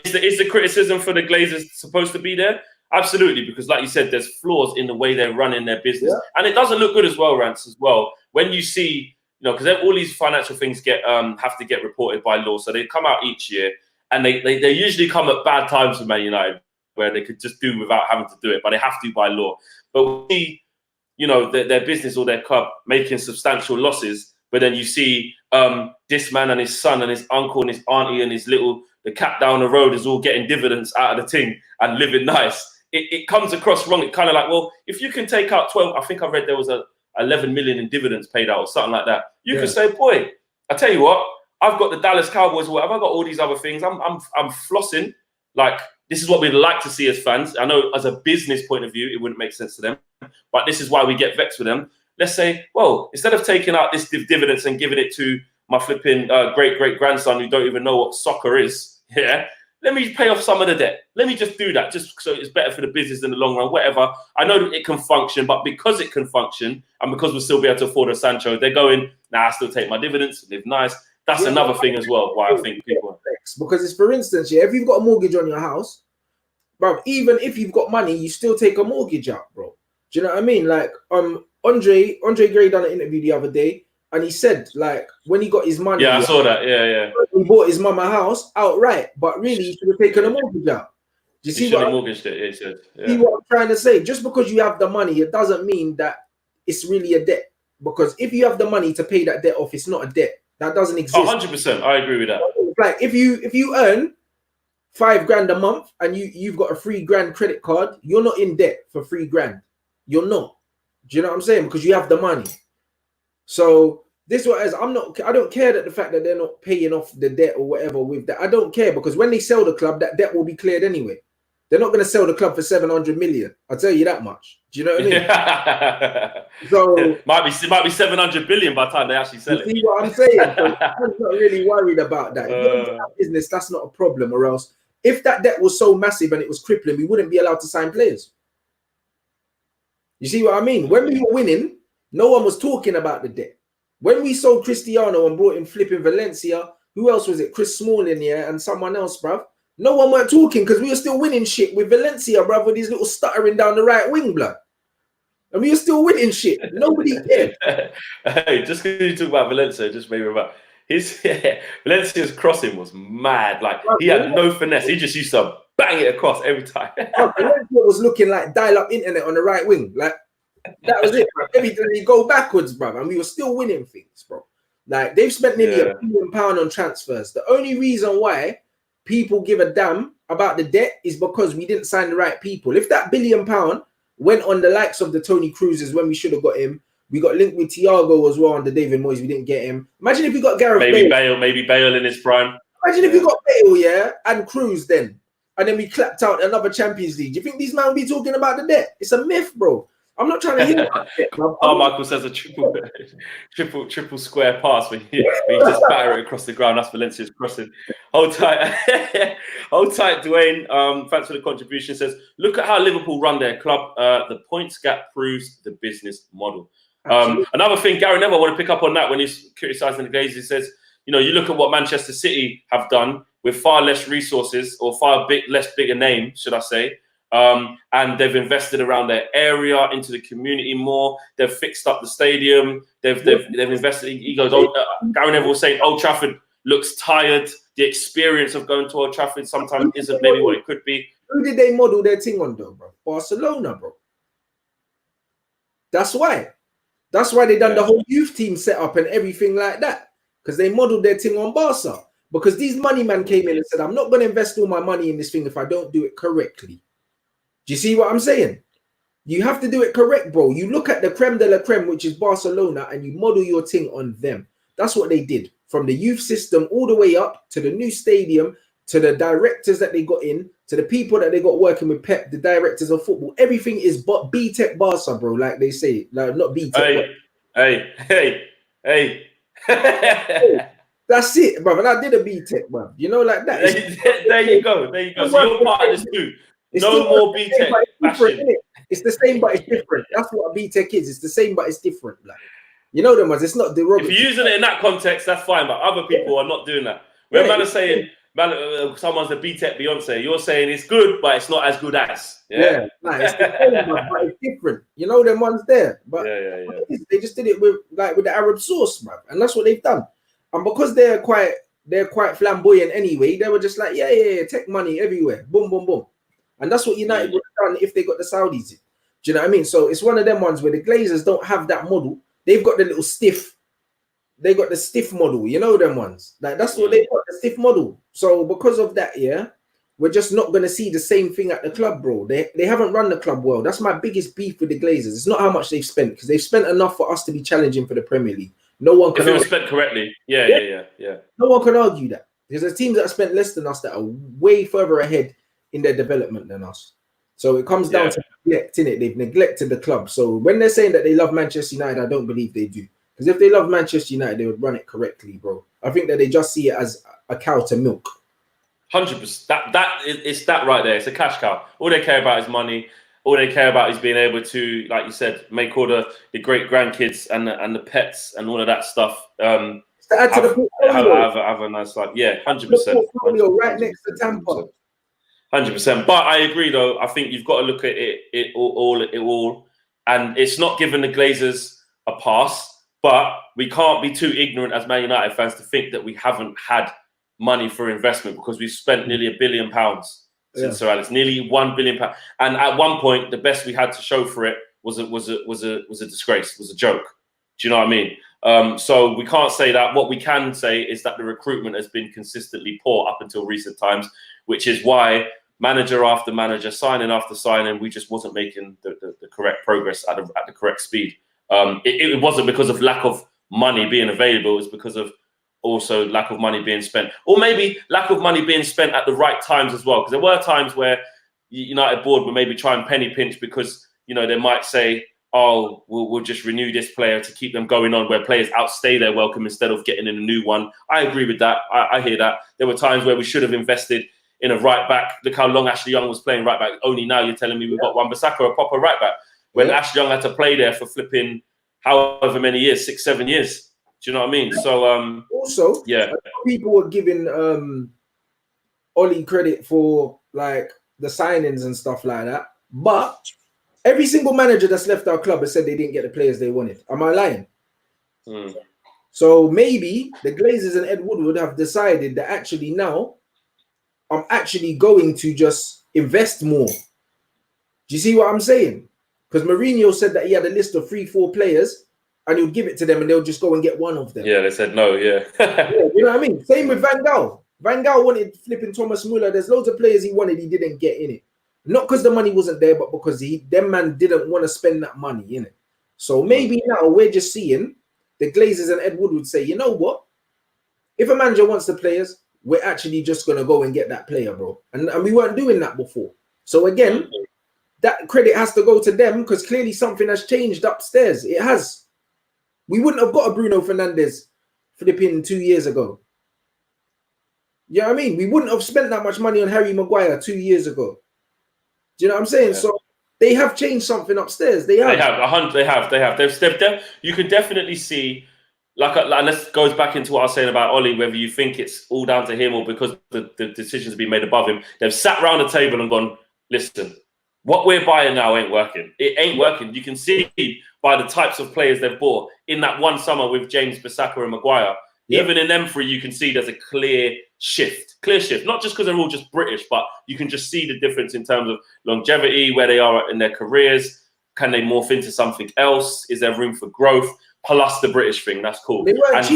Is the criticism for the Glazers supposed to be there? Absolutely, because like you said, there's flaws in the way they're running their business. Yeah. And it doesn't look good as well, Rants, as well. When you see, because all these financial things have to get reported by law. So they come out each year and they usually come at bad times for Man United where they could just do without having to do it, but they have to by law. But we see, their business or their club making substantial losses, but then you see this man and his son and his uncle and his auntie and the cat down the road is all getting dividends out of the thing and living nice. It comes across wrong. It kind of like, well, if you can take out 12, I think I read there was 11 million in dividends paid out or something like that. You can say, boy, I tell you what, I've got the Dallas Cowboys, whatever. I've got all these other things. I'm flossing. Like, this is what we'd like to see as fans. I know as a business point of view, it wouldn't make sense to them, but this is why we get vexed with them. Let's say, well, instead of taking out this dividends and giving it to my flipping great-great-grandson who don't even know what soccer is, yeah, let me pay off some of the debt. Let me just do that, just so it's better for the business in the long run, whatever. I know that it can function, but because it can function and because we'll still be able to afford a Sancho, they're going, I still take my dividends, live nice. That's another thing as well, why I think people... Because it's, for instance, if you've got a mortgage on your house, bro, even if you've got money, you still take a mortgage out, bro. Do you know what I mean? Like, Andre Gray done an interview the other day, and he said, like, when he got his money... Yeah, I saw that, yeah. He bought his mama house outright, but really, he should have taken a mortgage out. Do you see what mortgaged it, he said. Yeah. See what I'm trying to say? Just because you have the money, it doesn't mean that it's really a debt. Because if you have the money to pay that debt off, it's not a debt. That doesn't exist. 100%, I agree with that. Like, if you earn $5,000 a month and you've got a $3,000 credit card, you're not in debt for $3,000. You're not. Do you know what I'm saying? Because you have the money. So this what is I don't care that the fact that they're not paying off the debt or whatever with that. I don't care, because when they sell the club, that debt will be cleared anyway. They're not going to sell the club for 700 million. I'll tell you that much. Do you know what I mean? So might be 700 billion by the time they actually sell it. See what I'm saying? So I'm not really worried about that. Business, that's not a problem. Or else, if that debt was so massive and it was crippling, we wouldn't be allowed to sign players. You see what I mean? When we were winning, no one was talking about the debt. When we sold Cristiano and brought in flipping Valencia, who else was it? Chris Smalling, yeah, and someone else, bruv. No one weren't talking because we were still winning shit with Valencia, bruv, with his little stuttering down the right wing, blood. and we were still winning shit. Nobody cared. Hey, just because you talk about Valencia, just maybe about his Valencia's crossing was mad. Like he had no finesse. He just used to bang it across every time. Valencia was looking like dial-up internet on the right wing. Like that was it, bro. Every time you go backwards, bro, and we were still winning things, bro. Like they've spent nearly £1 billion on transfers. The only reason why people give a damn about the debt is because we didn't sign the right people. If that £1 billion went on the likes of the Tony Cruzes when we should have got him, we got linked with Thiago as well on the David Moyes. We didn't get him. Imagine if we got Gareth Bale. Maybe Bale in his prime. Imagine if we got Bale, and Cruz then, and then we clapped out another Champions League. Do you think these men will be talking about the debt? It's a myth, bro. I'm not trying to hear about it. Michael says a triple square pass when you just batter it across the ground. That's Valencia's crossing. Hold tight, Dwayne. Thanks for the contribution. Says, look at how Liverpool run their club. The points gap proves the business model. Another thing, Gary Neville, I want to pick up on that when he's criticising the Glazers. He says, you look at what Manchester City have done with far less resources or less bigger name, should I say. And they've invested around their area, into the community more. They've fixed up the stadium. They've invested. He goes, Gary Neville was saying Old Trafford looks tired. The experience of going to Old Trafford sometimes isn't maybe what it could be. Who did they model their thing on, though, bro? Barcelona, bro. That's why. That's why they done the whole youth team set up and everything like that. Because they modeled their thing on Barca. Because these money men came in and said, I'm not going to invest all my money in this thing if I don't do it correctly. Do you see what I'm saying? You have to do it correct, bro. You look at the creme de la creme, which is Barcelona, and you model your thing on them. That's what they did. From the youth system all the way up to the new stadium, to the directors that they got in, to the people that they got working with Pep, the directors of football. Everything is B-Tech Barca, bro, like they say. Like, not B-Tech. Hey. That's it, bro. And I did a B-Tech, bro. Like that. There you go. So you're part of this too. No more B-Tech fashion. It's the same, but it's different. That's what B-Tech is. It's the same, but it's different. Like, you know them ones. It's not derogatory. If you're using it in that context, that's fine. But other people are not doing that. When man is saying, someone's a B-Tech Beyonce, you're saying it's good, but it's not as good as. Yeah, it's the same, but it's different. You know them ones there. But they just did it with the Arab sauce, man, and that's what they've done. And because they're quite flamboyant anyway, they were just like, tech money everywhere, boom, boom, boom. And that's what United would have done if they got the Saudis. Do you know what I mean? So it's one of them ones where the Glazers don't have that model. They've got the little stiff. They got the stiff model. You know them ones. Like that's what they got, the stiff model. So because of that, we're just not going to see the same thing at the club, bro. They haven't run the club well. That's my biggest beef with the Glazers. It's not how much they've spent, because they've spent enough for us to be challenging for the Premier League. No one can. If it was spent correctly, yeah. No one can argue that. Because there's teams that have spent less than us that are way further ahead in their development than us. So it comes down to neglecting it. They've neglected the club. So when they're saying that they love Manchester United, I don't believe they do. Because if they love Manchester United, they would run it correctly, bro. I think that they just see it as a cow to milk. 100%. It's that right there. It's a cash cow. All they care about is money. All they care about is being able to, like you said, make all the great grandkids and the pets and all of that stuff. To add to the portfolio. Have a nice life. Yeah, 100%. Right next to Tampa. 100%. But I agree, though. I think you've got to look at it all, and it's not giving the Glazers a pass. But we can't be too ignorant as Man United fans to think that we haven't had money for investment, because we've spent nearly £1 billion since Sir Alex, nearly £1 billion. And at one point, the best we had to show for it was a disgrace, was a joke. Do you know what I mean? So we can't say that. What we can say is that the recruitment has been consistently poor up until recent times, which is why manager after manager, signing after signing, we just wasn't making the correct progress at the correct speed. It wasn't because of lack of money being available. It was because of also lack of money being spent, or maybe lack of money being spent at the right times as well. Because there were times where United board would maybe try and penny pinch, because they might say, "Oh, we'll just renew this player to keep them going on," where players outstay their welcome instead of getting in a new one. I agree with that. I hear that. There were times where we should have invested in a right back. Look how long Ashley Young was playing right back. Only now you're telling me we've got Wan-Bissaka, a proper right back, when Ashley Young had to play there for flipping however many years, 6-7 years. Do you know what I mean? So also, people were giving Ollie credit for like the signings and stuff like that, but Every single manager that's left our club has said they didn't get the players they wanted. Am I lying? So maybe the Glazers and Ed Woodward have decided that actually now I'm actually going to just invest more. Do you see what I'm saying? Because Mourinho said that he had a list of 3-4 players and he'll give it to them and they'll just go and get one of them. Yeah, they said no, yeah. Yeah, you know what I mean? Same with Van Gaal. Van Gaal wanted flipping Thomas Muller. There's loads of players he wanted, he didn't get in it. Not because the money wasn't there, but because them man didn't want to spend that money in it. So maybe now we're just seeing the Glazers and Ed Woodward say, you know what? If a manager wants the players, we're actually just going to go and get that player, bro. And we weren't doing that before. So again, that credit has to go to them because clearly something has changed upstairs. It has. We wouldn't have got a Bruno Fernandes flipping 2 years ago. You know what I mean? We wouldn't have spent that much money on Harry Maguire 2 years ago. Do you know what I'm saying? Yeah. So they have changed something upstairs. They have. They have. You can definitely see, and this goes back into what I was saying about Ollie, whether you think it's all down to him or because the decisions have been made above him. They've sat around the table and gone, listen, what we're buying now ain't working. It ain't working. You can see by the types of players they've bought in that one summer with James, Bissaka and Maguire. Yep. Even in them three, you can see there's a clear shift. Not just because they're all just British, but you can just see the difference in terms of longevity, where they are in their careers. Can they morph into something else? Is there room for growth? Plus the British thing, that's cool. They weren't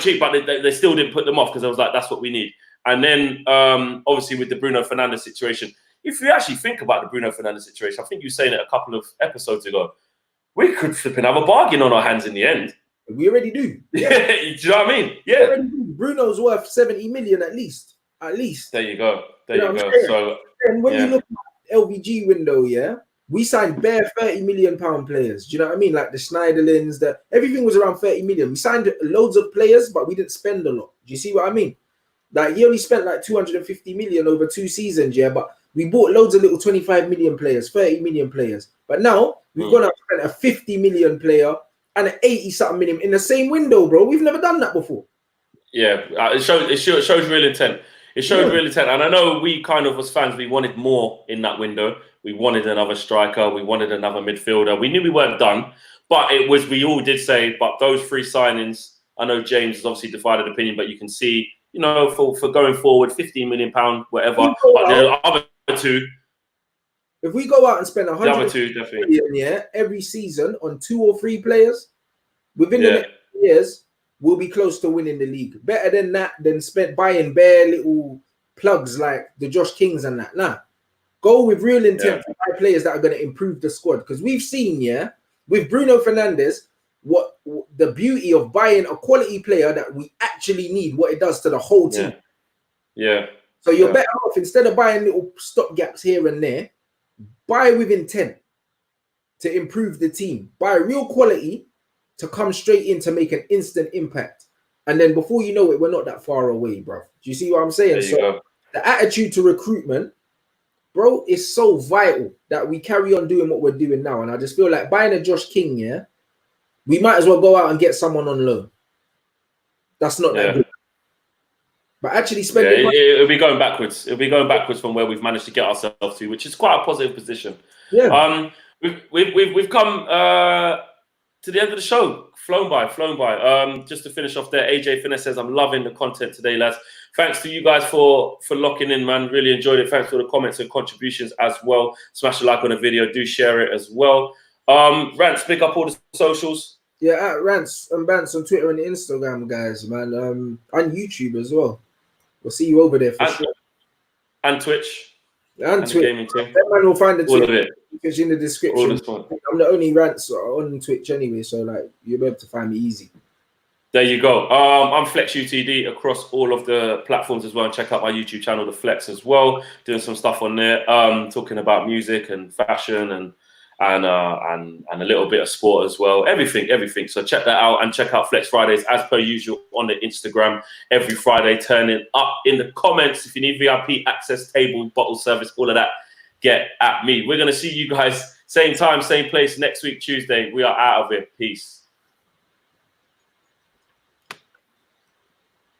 cheap, but they still didn't put them off because I was like, that's what we need. And then obviously with the Bruno Fernandes situation, if you actually think about the Bruno Fernandes situation, I think you were saying it a couple of episodes ago, we could flip and have a bargain on our hands in the end. We already do. Yeah. Do you know what I mean? Yeah. Bruno's worth 70 million at least. There you go. So, and when you look at LVG window, we signed bare 30 million pound players. Do you know what I mean? Like the Schneiderlins, everything was around 30 million. We signed loads of players, but we didn't spend a lot. Do you see what I mean? Like he only spent like 250 million over 2 seasons, but we bought loads of little 25 million players, 30 million players. But now we've gone up and spent a 50 million player and an 80-something million in the same window, bro. We've never done that before. Yeah, it shows real intent. It showed real intent. And I know we kind of, as fans, we wanted more in that window. We wanted another striker. We wanted another midfielder. We knew we weren't done. But we all did say, but those 3 signings, I know James has obviously divided opinion, but you can see, for going forward, £15 million, whatever. But the other 2... If we go out and spend 100 million every season on 2 or 3 players, within the next years, we'll be close to winning the league. Better than that, than buying bare little plugs like the Josh Kings and that. Nah, go with real intent to buy players that are going to improve the squad. Because we've seen, with Bruno Fernandes, what the beauty of buying a quality player that we actually need, what it does to the whole team. Yeah. So you're better off, instead of buying little stopgaps here and there, buy with intent to improve the team. Buy real quality to come straight in to make an instant impact. And then before you know it, we're not that far away, bro. Do you see what I'm saying? So the attitude to recruitment, bro, is so vital that we carry on doing what we're doing now. And I just feel like buying a Josh King, we might as well go out and get someone on loan. That's not that good. But actually spending money, it'll be going backwards. It'll be going backwards from where we've managed to get ourselves to, which is quite a positive position. Yeah. We've come to the end of the show. Flown by. Just to finish off there, AJ Finesse says, I'm loving the content today, lads. Thanks to you guys for locking in, man. Really enjoyed it. Thanks for the comments and contributions as well. Smash a like on the video. Do share it as well. Rants, pick up all the socials. Yeah, at Rants and Bants on Twitter and Instagram, guys, man. And YouTube as well. We'll see you over there for sure. And Twitch. And Twitch. That man will find the Twitch in the description. I'm the only Rants on Twitch anyway, so like you'll be able to find me easy. There you go. I'm Flex UTD across all of the platforms as well. And check out my YouTube channel, The Flex, as well. Doing some stuff on there, talking about music and fashion and a little bit of sport as well. Everything. So check that out and check out Flex Fridays as per usual on the Instagram every Friday. Turn it up in the comments if you need VIP access, table, bottle service, all of that. Get at me. We're gonna see you guys same time, same place next week Tuesday. We are out of it. Peace.